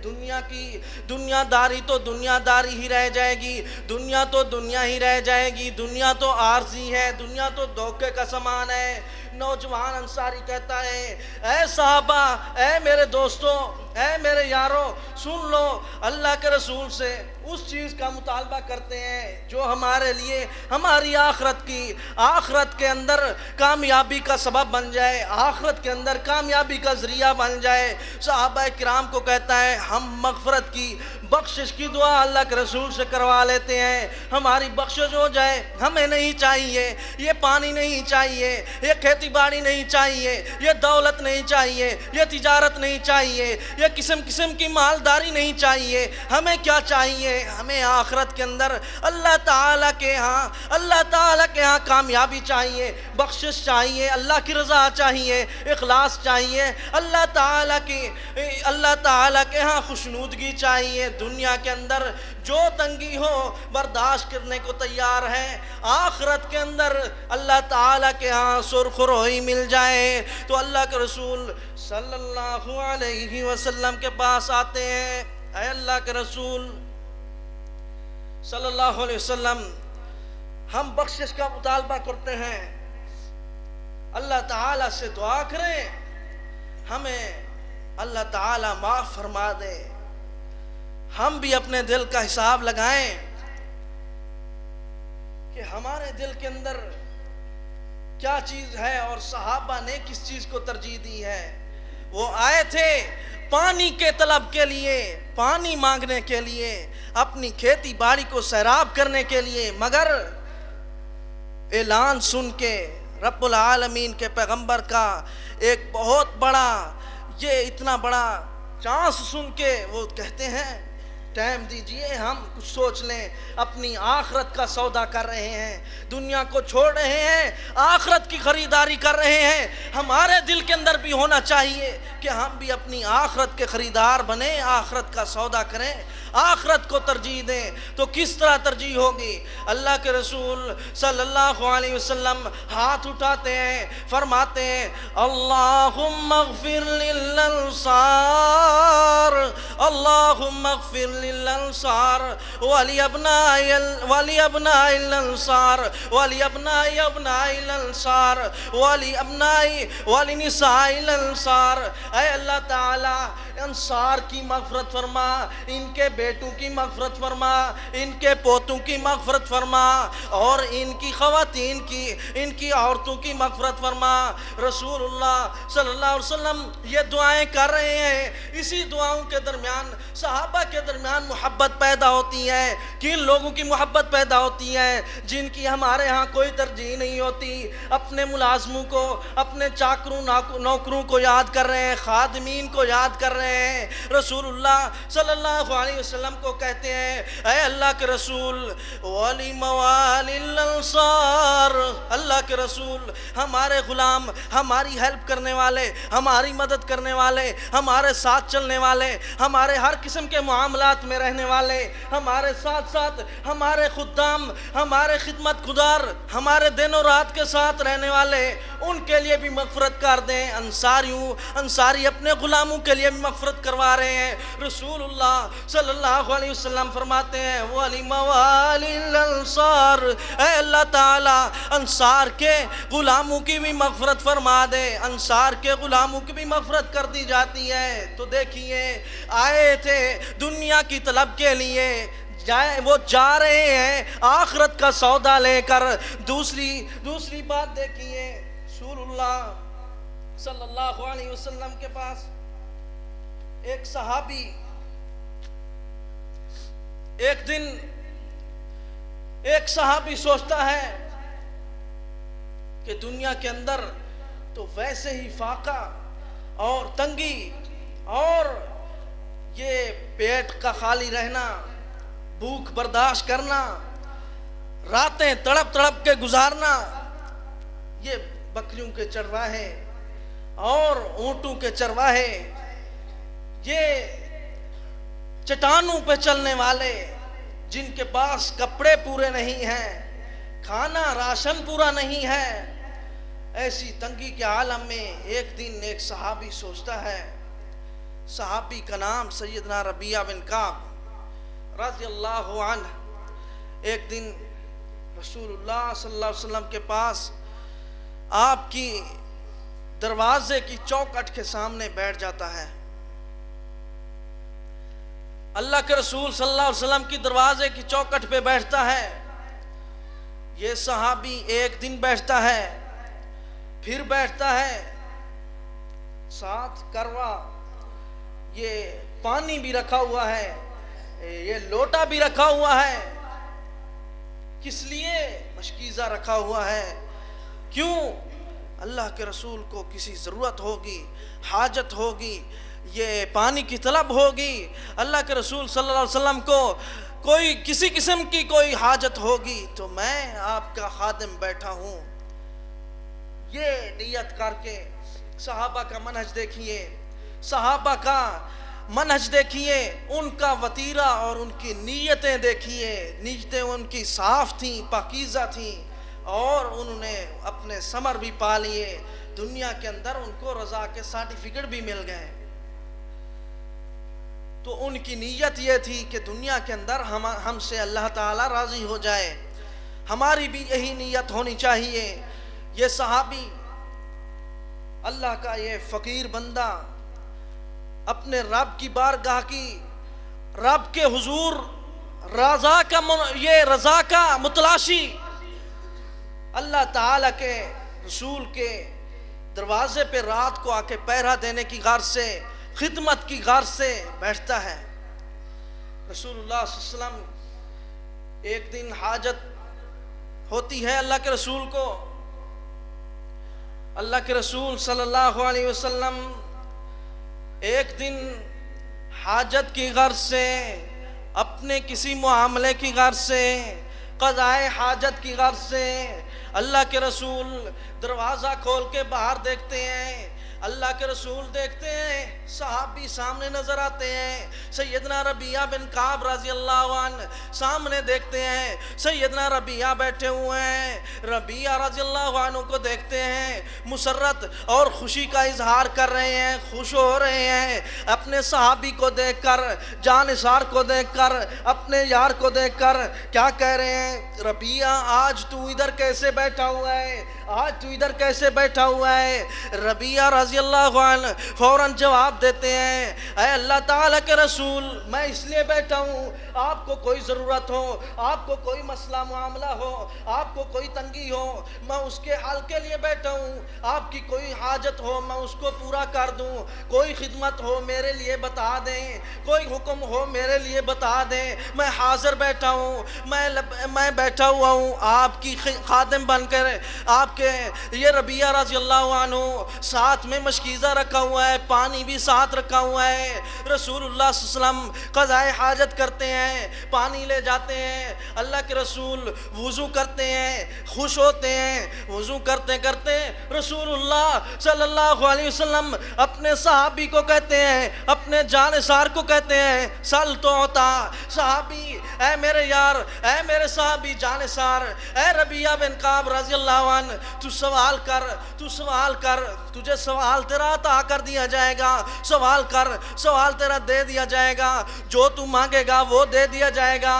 دنیا داری تو دنیا داری ہی رہ جائے گی، دنیا تو دنیا ہی رہ جائے گی، دنیا تو عارضی ہے، دنیا تو دھوکے کا سامان ہے۔ نوجوان انصاری کہتا ہے اے صحابہ، اے میرے دوستوں، اے میرے یاروں، سن لو، اللہ کے رسول سے اس چیز کا مطالبہ کرتے ہیں جو ہمارے لیے ہماری آخرت کے اندر کامیابی کا سبب بن جائے، آخرت کے اندر کامیابی کا ذریعہ بن جائے۔ صحابہ کرام کو کہتا ہے ہم مغفرت کی بخشش کی دعا اللہ کے رسول سے کروا لیتے ہیں، ہماری بخشش ہو جائے، ہمیں نہیں چاہیے یہ پانی، نہیں چاہیے یہ کھیتی باڑی، نہیں چاہیے یہ دولت، نہیں چاہیے یہ تجارت، نہیں چاہیے یہ قسم کی مالداری، نہیں چاہیے، ہمیں کیا چاہیے؟ ہمیں آخرت کے اندر اللہ تعالیٰ کے ہاں کامیابی چاہیے، بخشش چاہیے، اللہ کی رضا چاہیے، اخلاص چاہیے، اللہ تعالیٰ کے ہاں خوشنودگی چاہیے۔ دنیا کے اندر جو تنگی ہو برداشت کرنے کو تیار ہے، آخرت کے اندر اللہ تعالیٰ کے ہاں سرخ روئی مل جائے تو اللہ کے رسول صلی اللہ علیہ وسلم کے پاس آتے ہیں، اے اللہ کے رسول صلی اللہ علیہ وسلم، ہم بخشش کا مطالبہ کرتے ہیں، اللہ تعالیٰ سے دعا کریں، ہمیں اللہ تعالیٰ معاف فرما دے۔ ہم بھی اپنے دل کا حساب لگائیں کہ ہمارے دل کے اندر کیا چیز ہے اور صحابہ نے کس چیز کو ترجیح دی ہے۔ وہ آئے تھے پانی کے طلب کے لیے، پانی مانگنے کے لیے، اپنی کھیتی باڑی کو سیراب کرنے کے لیے، مگر اعلان سن کے رب العالمین کے پیغمبر کا ایک بہت بڑا، یہ اتنا بڑا چانس سن کے وہ کہتے ہیں ٹائم دیجئے، ہم کچھ سوچ لیں، اپنی آخرت کا سودا کر رہے ہیں، دنیا کو چھوڑ رہے ہیں، آخرت کی خریداری کر رہے ہیں۔ ہمارے دل کے اندر بھی ہونا چاہیے کہ ہم بھی اپنی آخرت کے خریدار بنیں، آخرت کا سودا کریں، آخرت کو ترجیح دیں۔ تو کس طرح ترجیح ہوگی؟ اللہ کے رسول صلی اللہ علیہ وسلم ہاتھ اٹھاتے ہیں، فرماتے ہیں اللہم اغفر للانصار، اللہم اغفر للانصار ولی ابناء الانصار ولی ابناء الانصار ولی نساء الانصار۔ اے اللہ تعالیٰ، انصار کی مغفرت فرما، ان کے بیٹوں کی مغفرت فرما، ان کے پوتوں کی مغفرت فرما، اور ان کی خواتین کی، ان کی عورتوں کی مغفرت فرما۔ رسول اللہ صلی اللہ علیہ وسلم یہ دعائیں کر رہے ہیں، اسی دعاؤں کے درمیان صحابہ کے درمیان محبت پیدا ہوتی ہے۔ کن لوگوں کی محبت پیدا ہوتی ہے؟ جن کی ہمارے ہاں کوئی ترجیح نہیں ہوتی، اپنے ملازموں کو، اپنے چاکروں نوکروں کو یاد کر رہے ہیں، خادمین کو یاد کر رہے ہیں۔ رسول اللہ صلی اللہ علیہ وسلم کو کہتے ہیں، اے اللہ کے رسول، وَلِمَوَالِ الْأَنصَارِ، اللہ کے رسول، ہمارے غلام، ہماری ہیلپ کرنے والے، ہماری مدد کرنے والے، ہمارے ساتھ چلنے والے، ہمارے ہر قسم کے معاملات میں رہنے والے، ہمارے ساتھ ساتھ ہمارے خدام، ہمارے خدمت گزار، ہمارے دن و رات کے ساتھ رہنے والے، ان کے لیے بھی مغفرت کر دیں۔ انصاری اپنے غلاموں کے لیے بھی مغفرت کروا رہے ہیں۔ رسول اللہ صلی اللہ علیہ وسلم فرماتے ہیں، وَلِمَوَالِ الْأَنصَارِ، اے اللہ تعالیٰ انصار کے غلاموں کی بھی مغفرت فرما دے۔ انصار کے غلاموں کی بھی مغفرت کر دی جاتی ہے۔ تو دیکھیے، آئے تھے دنیا کی طلب کے لیے، وہ جا رہے ہیں آخرت کا سودا لے کر۔ دوسری بات دیکھیے، رسول اللہ صلی اللہ علیہ وسلم کے پاس ایک صحابی ایک دن ایک صحابی سوچتا ہے کہ دنیا کے اندر تو ویسے ہی فاقہ اور تنگی اور یہ پیٹ کا خالی رہنا، بھوک برداشت کرنا، راتیں تڑپ تڑپ کے گزارنا، یہ بکریوں کے چرواہے اور اونٹوں کے چرواہے، یہ چٹانوں پہ چلنے والے جن کے پاس کپڑے پورے نہیں ہیں، کھانا راشن پورا نہیں ہے، ایسی تنگی کے عالم میں ایک دن ایک صحابی سوچتا ہے۔ صحابی کا نام سیدنا ربیعہ بن کعب رضی اللہ عنہ ایک دن رسول اللہ صلی اللہ علیہ وسلم کے پاس آپ کی دروازے کی چوکھٹ کے سامنے بیٹھ جاتا ہے۔ اللہ کے رسول صلی اللہ علیہ وسلم کی دروازے کی چوکھٹ پہ بیٹھتا ہے۔ یہ صحابی ایک دن بیٹھتا ہے، پھر بیٹھتا ہے، ساتھ کروا یہ پانی بھی رکھا ہوا ہے، یہ لوٹا بھی رکھا ہوا ہے۔ کس لیے؟ مشکیزہ رکھا ہوا ہے۔ کیوں؟ اللہ کے رسول کو کسی ضرورت ہوگی، حاجت ہوگی، یہ پانی کی طلب ہوگی، اللہ کے رسول صلی اللہ علیہ وسلم کو کوئی کسی قسم کی کوئی حاجت ہوگی، تو میں آپ کا خادم بیٹھا ہوں۔ یہ نیت کر کے صحابہ کا منہج دیکھیے، صحابہ کا منہج دیکھیے، ان کا وتیرہ اور ان کی نیتیں دیکھیے۔ نیتیں ان کی صاف تھیں، پاکیزہ تھیں، اور انہوں نے اپنے ثمر بھی پا لیے۔ دنیا کے اندر ان کو رضا کے سرٹیفکیٹ بھی مل گئے۔ تو ان کی نیت یہ تھی کہ دنیا کے اندر ہم سے اللہ تعالیٰ راضی ہو جائے۔ ہماری بھی یہی نیت ہونی چاہیے۔ یہ صحابی، اللہ کا یہ فقیر بندہ، اپنے رب کی بارگاہ کی، رب کے حضور یہ رضا کا متلاشی، اللہ تعالیٰ کے رسول کے دروازے پہ رات کو آ کے پہرا دینے کی غرض سے، خدمت کی غرض سے بیٹھتا ہے۔ رسول اللہ صلی اللہ علیہ وسلم ایک دن حاجت ہوتی ہے اللہ کے رسول کو۔ اللہ کے رسول صلی اللہ علیہ وسلم ایک دن حاجت کی غرض سے، اپنے کسی معاملے کی غرض سے، قضائے حاجت کی غرض سے اللہ کے رسول دروازہ کھول کے باہر دیکھتے ہیں۔ اللہ کے رسول دیکھتے ہیں، صحابی سامنے نظر آتے ہیں، سیدنا ربیعہ بن کعب رضی اللہ عنہ سامنے دیکھتے ہیں، سیدنا ربیعہ بیٹھے ہوئے ہیں۔ ربیعہ رضی اللہ عنہ کو دیکھتے ہیں، مسرت اور خوشی کا اظہار کر رہے ہیں، خوش ہو رہے ہیں اپنے صحابی کو دیکھ کر، جانثار کو دیکھ کر، اپنے یار کو دیکھ کر۔ کیا کہہ رہے ہیں؟ ربیعہ آج تو ادھر کیسے بیٹھا ہوا ہے؟ آج تو ادھر کیسے بیٹھا ہوا ہے؟ ربیعہ رضی اللہ عنہ فوراً جواب دیتے ہیں، اے اللہ تعالیٰ کے رسول، میں اس لیے بیٹھا ہوں، آپ کو کوئی ضرورت ہو، آپ کو کوئی مسئلہ معاملہ ہو، آپ کو کوئی تنگی ہو، میں اس کے حل کے لیے بیٹھا ہوں، آپ کی کوئی حاجت ہو میں اس کو پورا کر دوں، کوئی خدمت ہو میرے لیے بتا دیں، کوئی حکم ہو میرے لیے بتا دیں، میں حاضر بیٹھا ہوں، میں بیٹھا ہوا ہوں آپ کی خادم بن کر۔ آپ کے یہ ربیہ رضی اللہ عنہ ساتھ میں مشکیزہ رکھا ہوا ہے، پانی بھی ساتھ رکھا ہوا ہے، رسول اللہ صلی اللہ علیہ وسلم قضائے حاجت کرتے ہیں، پانی لے جاتے ہیں، اللہ کے رسول وضو کرتے ہیں، خوش ہوتے ہیں، وضو کرتے کرتے رسول اللہ صلی اللہ علیہ وسلم اپنے صحابی کو کہتے ہیں، اپنے جانثار کو کہتے ہیں، سل تو عطا، صحابی اے میرے یار، اے میرے صحابی جانثار، اے ربیہ بن کعب رضی اللہ عنہ، تو سوال کر، تجھے سوال تیرا عطا کر دیا جائے گا، سوال کر، سوال تیرا دے دیا جائے گا، جو تو مانگے گا وہ دے دیا جائے گا۔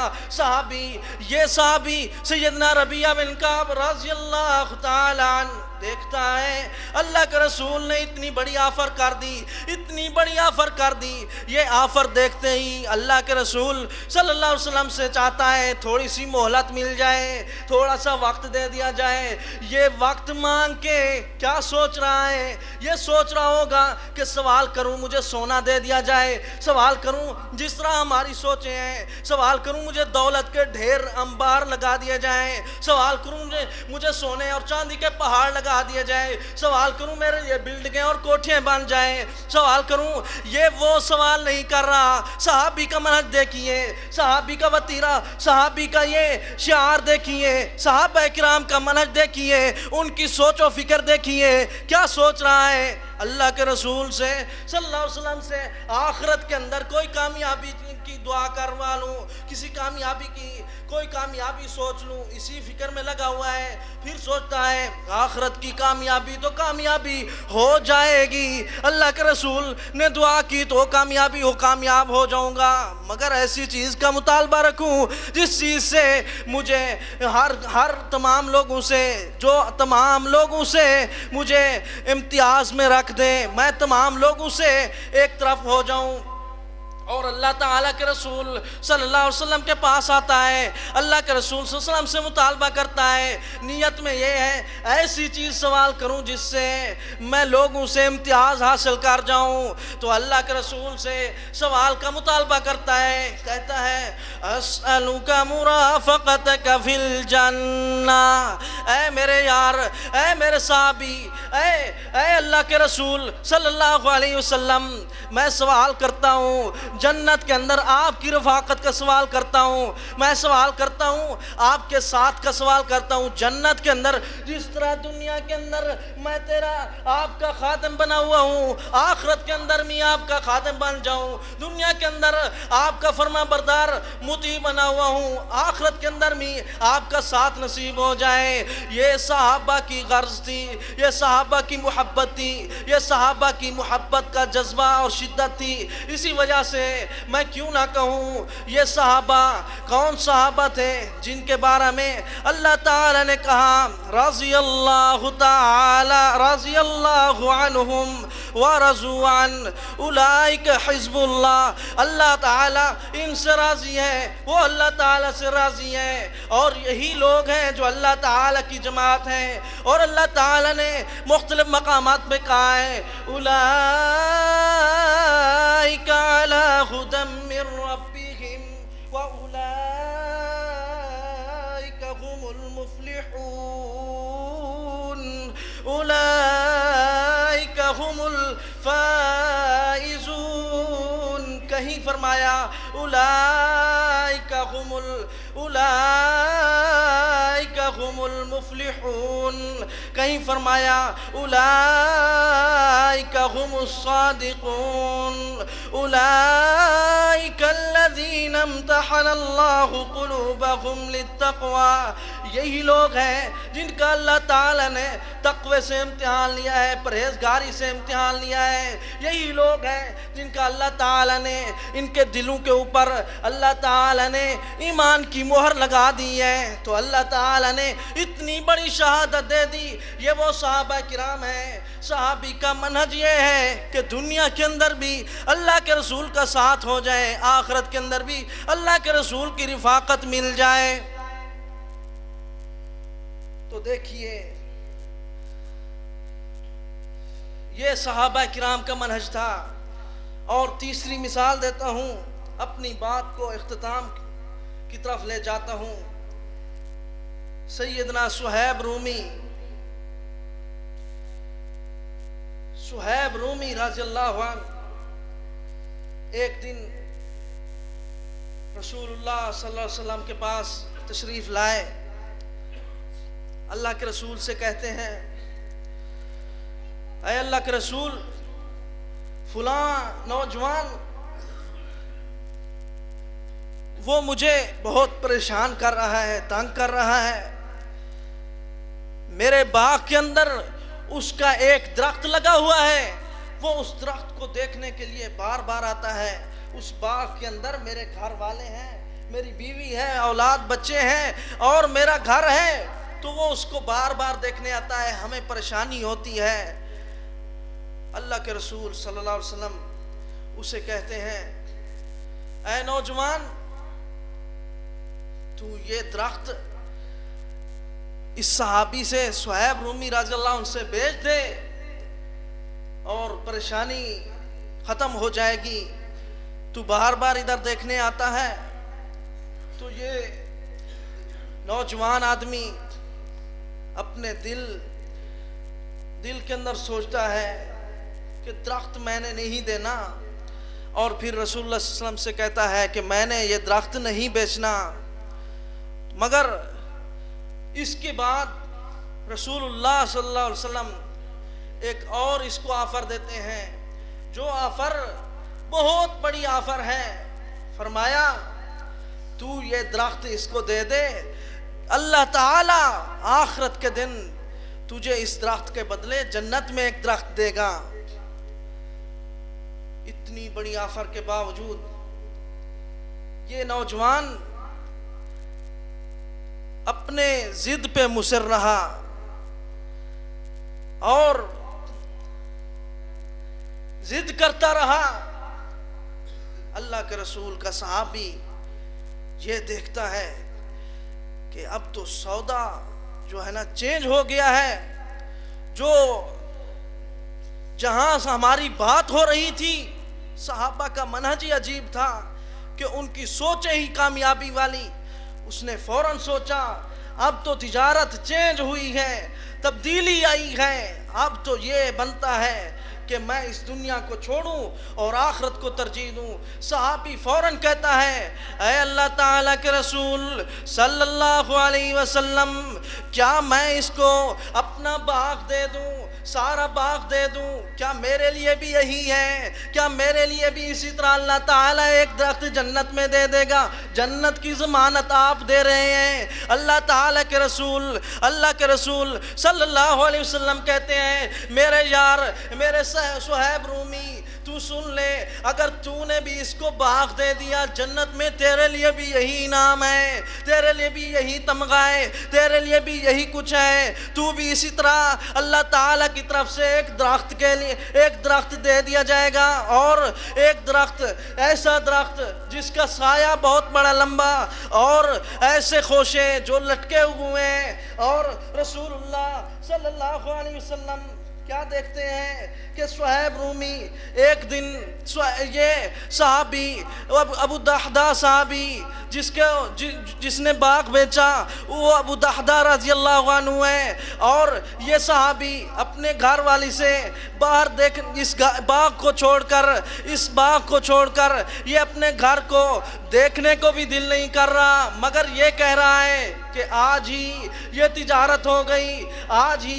یہ صحابی سیدنا ربیہ بن کعب رضی اللہ تعالی عنہ دیکھتا ہے اللہ کے رسول نے اتنی بڑی آفر کر دی، اتنی بڑی آفر کر دی، یہ آفر دیکھتے ہی اللہ کے رسول صلی اللہ علیہ وسلم سے چاہتا ہے تھوڑی سی مہلت مل جائے، تھوڑا سا وقت دے دیا جائے۔ یہ وقت مانگ کے کیا سوچ رہا ہے؟ یہ سوچ رہا ہوگا کہ سوال کروں مجھے سونا دے دیا جائے، سوال کروں جس طرح ہماری سوچیں ہیں، سوال کروں مجھے دولت کے ڈھیر انبار لگا دیے جائیں، سوال کروں مجھے سونے اور چاندی کے پہاڑ لگا دیا جائے، سوال کروں میرے لیے بلڈنگیں اور کوٹھیاں بن جائیں، سوال کروں۔ یہ وہ سوال نہیں کر رہا۔ صحابی کا منہج دیکھیے، صحابی کا وتیرہ، صحابی کا یہ شعار دیکھیے، صحابہ کرام کا منہج دیکھیے، ان کی سوچ و فکر دیکھیے، کیا سوچ رہا ہے؟ اللہ کے رسول سے صلی اللہ علیہ وسلم سے آخرت کے اندر کوئی کامیابی کی دعا کروا لوں، کسی کامیابی کی کوئی کامیابی سوچ لوں، اسی فکر میں لگا ہوا ہے۔ پھر سوچتا ہے آخرت کی کامیابی تو کامیابی ہو جائے گی، اللہ کے رسول نے دعا کی تو کامیاب ہو جاؤں گا، مگر ایسی چیز کا مطالبہ رکھوں جس چیز سے مجھے ہر تمام لوگوں سے مجھے امتیاز میں رکھ دیں، میں تمام لوگوں سے ایک طرف ہو جاؤں۔ اور اللہ تعالیٰ کے رسول صلی اللہ علیہ وسلم کے پاس آتا ہے، اللہ کے رسول صلی اللہ علیہ وسلم سے مطالبہ کرتا ہے، نیت میں یہ ہے ایسی چیز سوال کروں جس سے میں لوگوں سے امتیاز حاصل کر جاؤں۔ تو اللہ کے رسول سے سوال کا مطالبہ کرتا ہے، کہتا ہے اسألک مرافقتک فی الجنہ، اے میرے یار، اے میرے صحابی، اے اللہ کے رسول صلی اللہ علیہ وسلم، میں سوال کرتا ہوں جنت کے اندر آپ کی رفاقت کا سوال کرتا ہوں، میں سوال کرتا ہوں آپ کے ساتھ کا سوال کرتا ہوں جنت کے اندر، جس طرح دنیا کے اندر میں آپ کا خادم بنا ہوا ہوں، آخرت کے اندر میں آپ کا خادم بن جاؤں، دنیا کے اندر آپ کا فرما بردار مطیع بنا ہوا ہوں، آخرت کے اندر میں آپ کا ساتھ نصیب ہو جائے۔ یہ صحابہ کی غرض تھی، یہ صحابہ کی محبت تھی، یہ صحابہ کی محبت کا جذبہ اور شدت تھی۔ اسی وجہ سے میں کیوں نہ کہوں یہ صحابہ کون صحابہ تھے جن کے بارے میں اللہ تعالی نے کہا رضی اللہ عنہم ورضوا عنہ اولئک حزب اللہ، اللہ تعالی ان سے راضی ہے، وہ اللہ تعالی سے راضی ہے، اور یہی لوگ ہیں جو اللہ تعالی کی جماعت ہیں۔ اور اللہ تعالی نے مختلف مقامات میں کہا ہے اولئک علی ہدی من ربہم واولئک هم المفلحون، اولئک هم الفائزون، کہیں فرمایا اولئک هم المفلحون، کہیں فرمایا اولئک هم الصادقون، اولئک الذین امتحن اللہ قلوبهم للتقوی، یہی لوگ ہیں جن کا اللہ تعالیٰ نے تقوی سے امتحان لیا ہے، پرہیزگاری سے امتحان لیا ہے۔ یہی لوگ ہیں جن کا اللہ تعالیٰ نے ان کے دلوں کے اوپر اللہ تعالیٰ نے ایمان کی مہر لگا دی ہے۔ تو اللہ تعالیٰ نے اتنی بڑی شہادت دے دی۔ یہ وہ صحابہ کرام ہیں۔ صحابی کا منہج یہ ہے کہ دنیا کے اندر بھی اللہ کے رسول کا ساتھ ہو جائے، آخرت کے اندر بھی اللہ کے رسول کی رفاقت مل جائے۔ تو دیکھیے یہ صحابہ کرام کا منہج تھا۔ اور تیسری مثال دیتا ہوں، اپنی بات کو اختتام کی طرف لے جاتا ہوں۔ سیدنا صہیب رومی رضی اللہ عنہ ایک دن رسول اللہ صلی اللہ علیہ وسلم کے پاس تشریف لائے۔ اللہ کے رسول سے کہتے ہیں، اے اللہ کے رسول، فلاں نوجوان وہ مجھے بہت پریشان کر رہا ہے، تنگ کر رہا ہے۔ میرے باغ کے اندر اس کا ایک درخت لگا ہوا ہے، وہ اس درخت کو دیکھنے کے لیے بار بار آتا ہے۔ اس باغ کے اندر میرے گھر والے ہیں، میری بیوی ہے، اولاد بچے ہیں اور میرا گھر ہے، تو وہ اس کو بار بار دیکھنے آتا ہے، ہمیں پریشانی ہوتی ہے۔ اللہ کے رسول صلی اللہ علیہ وسلم اسے کہتے ہیں، اے نوجوان، تو یہ درخت اس صحابی سے، صہیب رومی رضی اللہ عنہ سے بیچ دے اور پریشانی ختم ہو جائے گی۔ تو بار بار ادھر دیکھنے آتا ہے۔ تو یہ نوجوان آدمی اپنے دل کے اندر سوچتا ہے کہ درخت میں نے نہیں دینا، اور پھر رسول اللہ صلی اللہ علیہ وسلم سے کہتا ہے کہ میں نے یہ درخت نہیں بیچنا۔ مگر اس کے بعد رسول اللہ صلی اللہ علیہ وسلم ایک اور اس کو آفر دیتے ہیں، جو آفر بہت بڑی آفر ہے۔ فرمایا، تو یہ درخت اس کو دے دے، اللہ تعالی آخرت کے دن تجھے اس درخت کے بدلے جنت میں ایک درخت دے گا۔ اتنی بڑی آفر کے باوجود یہ نوجوان اپنے ضد پہ مصر رہا اور ضد کرتا رہا۔ اللہ کے رسول کا صحابی یہ دیکھتا ہے کہ اب تو سودا جو ہے نا چینج ہو گیا ہے، جو جہاں سے ہماری بات ہو رہی تھی، صحابہ کا منہج ہی عجیب تھا کہ ان کی سوچیں ہی کامیابی والی۔ اس نے فوراً سوچا اب تو تجارت چینج ہوئی ہے، تبدیلی آئی ہے، اب تو یہ بنتا ہے کہ میں اس دنیا کو چھوڑوں اور آخرت کو ترجیح دوں۔ صحابی فوراً کہتا ہے، اے اللہ تعالیٰ کے رسول صلی اللہ علیہ وسلم، کیا میں اس کو اپنا باغ دے دوں، سارا باغ دے دوں؟ کیا میرے لیے بھی یہی ہے؟ کیا میرے لیے بھی اسی طرح اللہ تعالیٰ ایک درخت جنت میں دے دے گا؟ جنت کی ضمانت آپ دے رہے ہیں۔ اللہ تعالیٰ کے رسول صلی اللہ علیہ وسلم کہتے ہیں، میرے یار، میرے صہیب رومی، تو سن لے، اگر تو نے بھی اس کو باغ دے دیا، جنت میں تیرے لیے بھی یہی انعام ہے، تیرے لیے بھی یہی تمغہ ہے، تیرے لیے بھی یہی کچھ ہے۔ تو بھی اسی طرح اللہ تعالیٰ کی طرف سے ایک درخت کے لیے ایک درخت دے دیا جائے گا، اور ایک درخت، ایسا درخت جس کا سایہ بہت بڑا لمبا اور ایسے خوشے جو لٹکے ہوئے ہیں۔ اور رسول اللہ صلی اللہ علیہ وسلم کیا دیکھتے ہیں کہ صہیب رومی ایک دن، یہ صحابی ابو دحدہ صحابی جس نے باغ بیچا، وہ ابو دحدہ رضی اللہ عنہ ہے، اور یہ صحابی اپنے گھر والی سے باہر اس باغ کو چھوڑ کر یہ اپنے گھر کو دیکھنے کو بھی دل نہیں کر رہا، مگر یہ کہہ رہا ہے کہ آج ہی یہ تجارت ہو گئی، آج ہی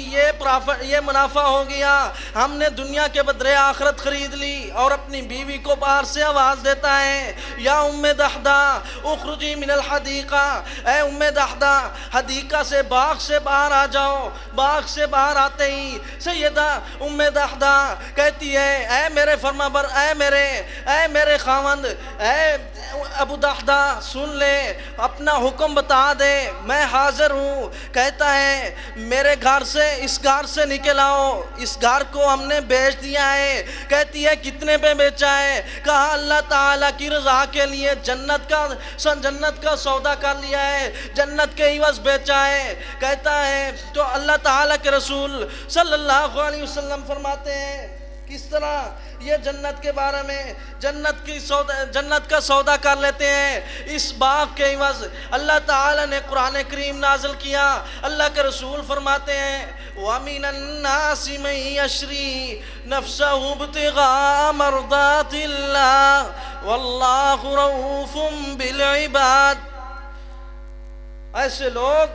یہ منافع ہو گیا، ہم نے دنیا کے بدلے آخرت خرید لی۔ اور اپنی بیوی کو باہر سے آواز دیتا ہے، یا ام دحدہ اخرجی من الحدیقہ، اے ام دحدہ حدیقہ سے، باغ سے باہر آ جاؤ۔ باغ سے باہر آتے ہی سیدہ ام دحدہ کہتی ہے، اے میرے فرمانبر، اے میرے خاوند، اے ابو دحدہ سن لے، اپنا حکم بتا دے، میں حاضر ہوں۔ کہتا ہے میرے گھر سے، اس گھر سے نکل آؤ، اس گھر کو ہم نے بیچ دیا ہے۔ کہتی ہے کتنے پہ بیچا ہے؟ کہا اللہ تعالیٰ کی رضا کے لیے جنت کا سودا کر لیا ہے، جنت کے عوض بیچا ہے۔ کہتا ہے تو اللہ تعالیٰ کے رسول صلی اللہ علیہ وسلم فرماتے ہیں کس طرح یہ جنت کے بارے میں جنت کا سودا کر لیتے ہیں اس باغ کے عوض۔ اللہ تعالیٰ نے قرآن کریم نازل کیا، اللہ کے رسول فرماتے ہیں وَمِنَ النَّاسِ مَن يَشْرِي نَفْسَهُ ابْتِغَاءَ مَرْضَاتِ اللَّهِ وَاللَّهُ رَءُوفٌ بِالْعِبَادِ۔ ایسے لوگ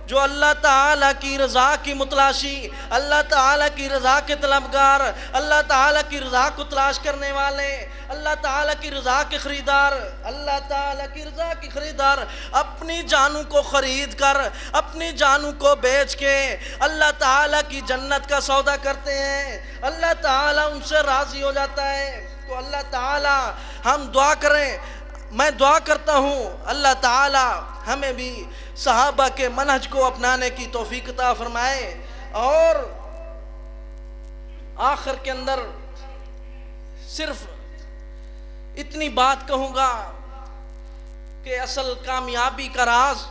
جو اللہ تعالیٰ کی رضا کی متلاشی، اللہ تعالیٰ کی رضا کے طلبگار، اللہ تعالیٰ کی رضا کو تلاش کرنے والے، اللہ تعالیٰ کی رضا کے خریدار، اللہ تعالیٰ کی رضا کی خریدار، اپنی جانوں کو خرید کر، اپنی جانوں کو بیچ کے اللہ تعالیٰ کی جنت کا سودا کرتے ہیں، اللہ تعالیٰ ان سے راضی ہو جاتا ہے۔ تو اللہ تعالیٰ ہم دعا کریں، میں دعا کرتا ہوں اللہ تعالیٰ ہمیں بھی صحابہ کے منہج کو اپنانے کی توفیق عطا فرمائے۔ اور آخر کے اندر صرف اتنی بات کہوں گا کہ اصل کامیابی کا راز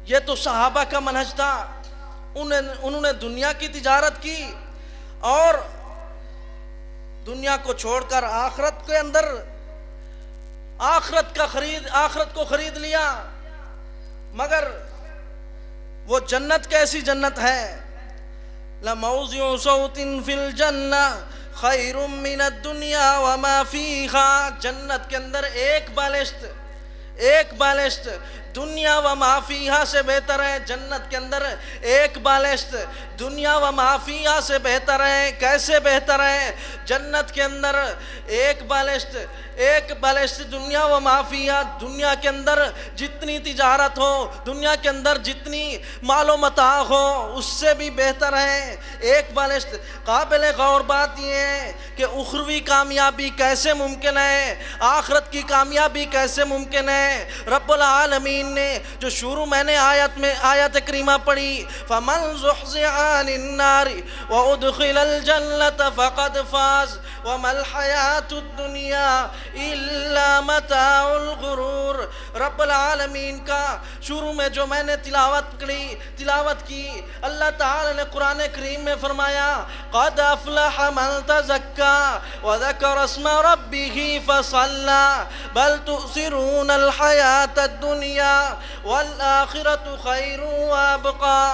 یہ تو صحابہ کا منہج تھا، انہوں نے دنیا کی تجارت کی اور دنیا کو چھوڑ کر آخرت کے اندر آخرت کو خرید لیا۔ مگر وہ جنت کیسی جنت ہے؟ لَمَوْضِعُ صَوْتٍ فِي الْجَنَّةِ خَيْرٌ مِّنَ الدُّنْيَا وَمَا فِيهَا۔ جنت کے اندر ایک بالشت دنیا و ما فیہا سے بہتر ہے۔ جنت کے اندر ایک بالشت دنیا و ما فیہا سے بہتر ہے۔ کیسے بہتر ہے؟ جنت کے اندر ایک بالشت دنیا و ما فیہا، دنیا کے اندر جتنی تجارت ہو، دنیا کے اندر جتنی مال و متاع ہو، اس سے بھی بہتر ہے ایک بالشت۔ قابل غور بات یہ ہے کہ اخروی کامیابی کیسے ممکن ہے، آخرت کی کامیابی کیسے ممکن ہے؟ رب العالمین نے جو شروع میں نے آیت کریمہ پڑھی، فَمَنْ زُحْزِحَ عَنِ النَّارِ وَأُدْخِلَ الْجَنَّةَ فَقَدْ فَازَ وَمَا الْحَيَاةُ الدُّنْيَا إِلَّا مَتَاعُ الْغُرُورِ۔ رب العالمین کا شروع میں جو میں نے تلاوت کی، اللہ تعالی نے قرآن کریم میں فرمایا قَدْ أَفْلَحَ مَنْ تَزَكَّى وَذَكَرَ اسْمَ رَبِّهِ فَصَلَّى بَلْ تُؤْثِرُونَ الْحَيَاةَ الدُّنْيَا وَالْآخِرَةُ خَيْرٌ وَأَبْقَى۔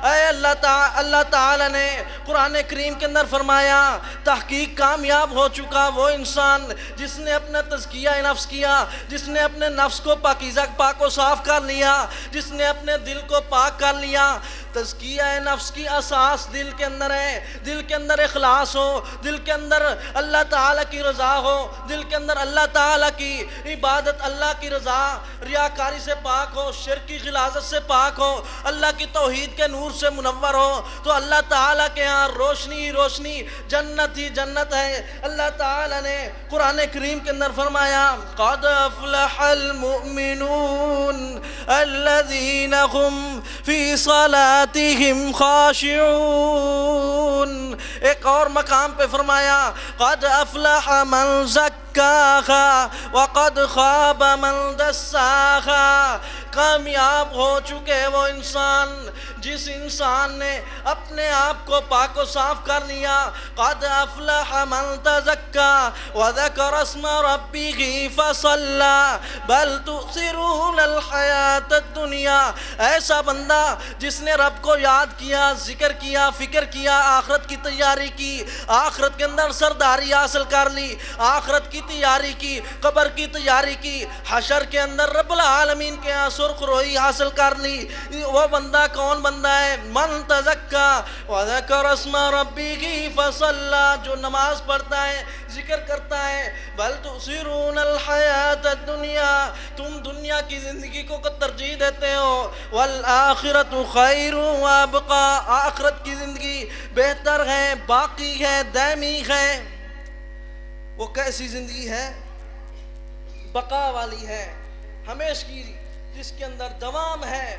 اے اللہ تعالی نے قرآن کریم کے اندر فرمایا تحقیق کامیاب ہو چکا وہ انسان جس نے اپنا تزکیہ نفس کیا، جس نے اپنے نفس کو پاکیزہ پاک و صاف کر لیا، جس نے اپنے دل کو پاک کر لیا۔ تزکیہ نفس کی اساس دل کے اندر ہے، دل کے اندر اخلاص ہو، دل کے اندر اللہ تعالیٰ کی رضا ہو، دل کے اندر اللہ تعالیٰ کی عبادت، اللہ کی رضا، ریاکاری سے پاک ہو، شرک کی غلاظت سے پاک ہو، اللہ کی توحید کے نور سے منور ہو، تو اللہ تعالیٰ کے ہاں روشنی ہی روشنی، جنت ہی جنت ہے۔ اللہ تعالیٰ نے قرآن کریم کے اندر فرمایا قَدْ أَفْلَحَ الْمُؤْمِنُونَ الَّذِينَ هُمْ فِي صَلَاتِهِمْ خَاشِعُونَ۔ ایک اور مقام پہ فرمایا قَدْ أَفْلَحَ مَنْ زَكَّاهَا وَقَدْ خَابَ مَنْ دَسَّاهَا۔ کامیاب ہو چکے وہ انسان جس انسان نے اپنے آپ کو پاک و صاف کر لیا۔ قَدْ أَفْلَحَ مَنْ تَزَكَّى وَذَكَرَ اسْمَ رَبِّهِ فَصَلَّى بَلْ تُؤْثِرُونَ الْحَيَاةَ الدُّنْيَا۔ ایسا بندہ جس نے رب کو یاد کیا، ذکر کیا، فکر کیا، آخرت کی تیاری کی، آخرت کے اندر سرداری حاصل کر لی، آخرت کی تیاری کی، قبر کی تیاری کی، حشر کے اندر رب العالمین کے ہاں سرخ روئی حاصل کر لی۔ وہ بندہ کون بندہ ہے؟ من تزکا وذکر اسم ربہ فصلی، جو نماز پڑھتا ہے، ذکر کرتا ہے۔ بل تؤثرون الحیات الدنیا، تم دنیا کی زندگی کو ترجیح دیتے ہو۔ والآخرۃ خیر وابقا، آخرت کی زندگی بہتر ہے، باقی ہے، دائمی ہے۔ وہ کیسی زندگی ہے؟ بقا والی ہے، ہمیشہ کی، جس کے اندر دوام ہے۔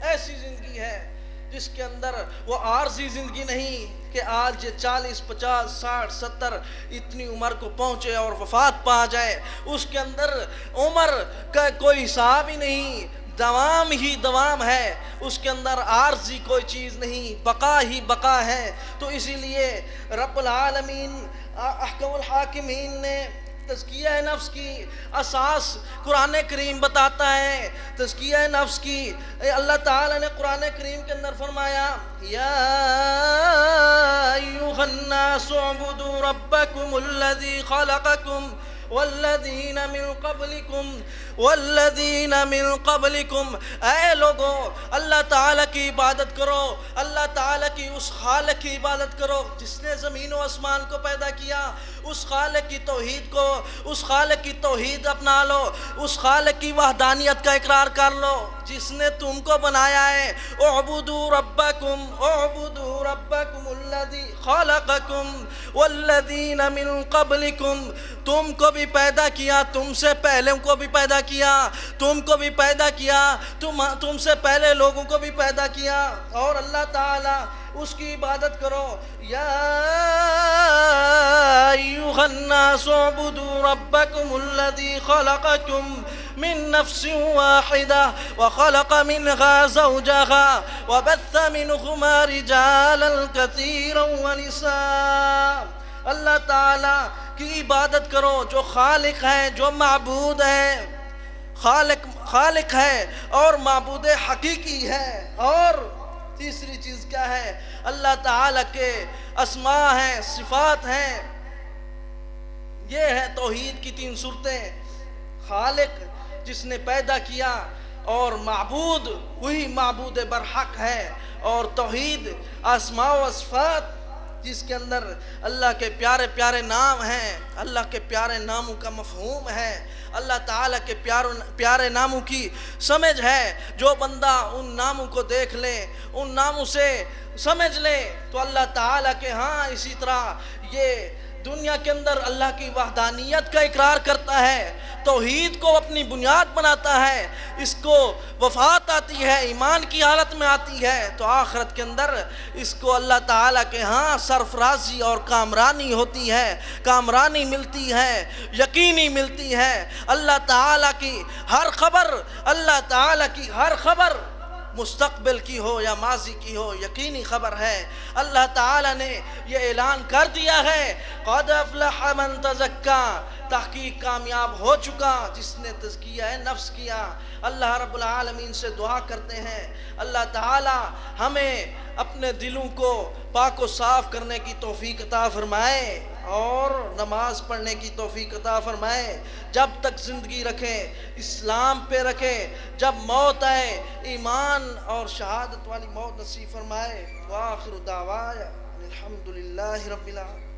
ایسی زندگی ہے جس کے اندر وہ عارضی زندگی نہیں کہ آج یہ 40 50 60 70 اتنی عمر کو پہنچے اور وفات پا جائے۔ اس کے اندر عمر کا کوئی حساب ہی نہیں، دوام ہی دوام ہے، اس کے اندر عارضی کوئی چیز نہیں، بقا ہی بقا ہے۔ تو اسی لیے رب العالمین احکم الحاکمین نے تزکیہ نفس کی اساس قرآن کریم بتاتا ہے۔ تزکیہ نفس کی اللہ تعالیٰ نے قرآن کریم کے اندر فرمایا، یا ایھا الناس اعبدوا ربکم الذی خلقکم والذین من قبلکم، اے لوگو اللہ تعالیٰ کی عبادت کرو، اللہ تعالیٰ کی اس خالق کی عبادت کرو جس نے زمین و آسمان کو پیدا کیا۔ اس خالق کی توحید کو، اس خالق کی توحید اپنا لو، اس خالق کی وحدانیت کا اقرار کر لو جس نے تم کو بنایا ہے۔ اعبدوا ربکم الذی خلقکم والذین من قبلکم، تم کو بھی پیدا کیا، تم سے پہلے کو بھی پیدا کیا، تم کو بھی پیدا کیا، تم سے پہلے لوگوں کو بھی پیدا کیا، اور اللہ تعالیٰ اس کی عبادت کرو۔ یا ایھا الناس اعبدوا ربکم الذی خلقکم من نفس واحدة وخلق منها زوجها وبث منهما رجالا كثيرا ونساء۔ اللہ تعالیٰ کی عبادت کرو جو خالق ہے، جو معبود ہے، خالق ہے اور معبود حقیقی ہے۔ اور تیسری چیز کیا ہے؟ اللہ تعالیٰ کے اسماء ہیں، صفات ہیں۔ یہ ہے توحید کی 3 صورتیں، خالق جس نے پیدا کیا، اور معبود وہی معبود برحق ہے، اور توحید اسماء و صفات جس کے اندر اللہ کے پیارے پیارے نام ہیں، اللہ کے پیارے ناموں کا مفہوم ہے، اللہ تعالیٰ کے پیارے ناموں کی سمجھ ہے۔ جو بندہ ان ناموں کو دیکھ لے، ان ناموں سے سمجھ لے، تو اللہ تعالیٰ کے ہاں اسی طرح یہ دنیا کے اندر اللہ کی وحدانیت کا اقرار کرتا ہے، توحید کو اپنی بنیاد بناتا ہے، اس کو وفات آتی ہے، ایمان کی حالت میں آتی ہے، تو آخرت کے اندر اس کو اللہ تعالیٰ کے ہاں سرفرازی اور کامرانی ہوتی ہے، کامرانی ملتی ہے، یقینی ملتی ہے۔ اللہ تعالیٰ کی ہر خبر، اللہ تعالیٰ کی ہر خبر مستقبل کی ہو یا ماضی کی ہو، یقینی خبر ہے۔ اللہ تعالیٰ نے یہ اعلان کر دیا ہے، قد افلح من تزکا، تحقیق کامیاب ہو چکا جس نے تزکیہ نفس کیا۔ اللہ رب العالمین سے دعا کرتے ہیں اللہ تعالیٰ ہمیں اپنے دلوں کو پاک و صاف کرنے کی توفیق عطا فرمائے اور نماز پڑھنے کی توفیق عطا فرمائے۔ جب تک زندگی رکھیں اسلام پہ رکھیں، جب موت آئے ایمان اور شہادت والی موت نصیب فرمائے۔ وآخر دعوانا الحمدللہ رب العالمین۔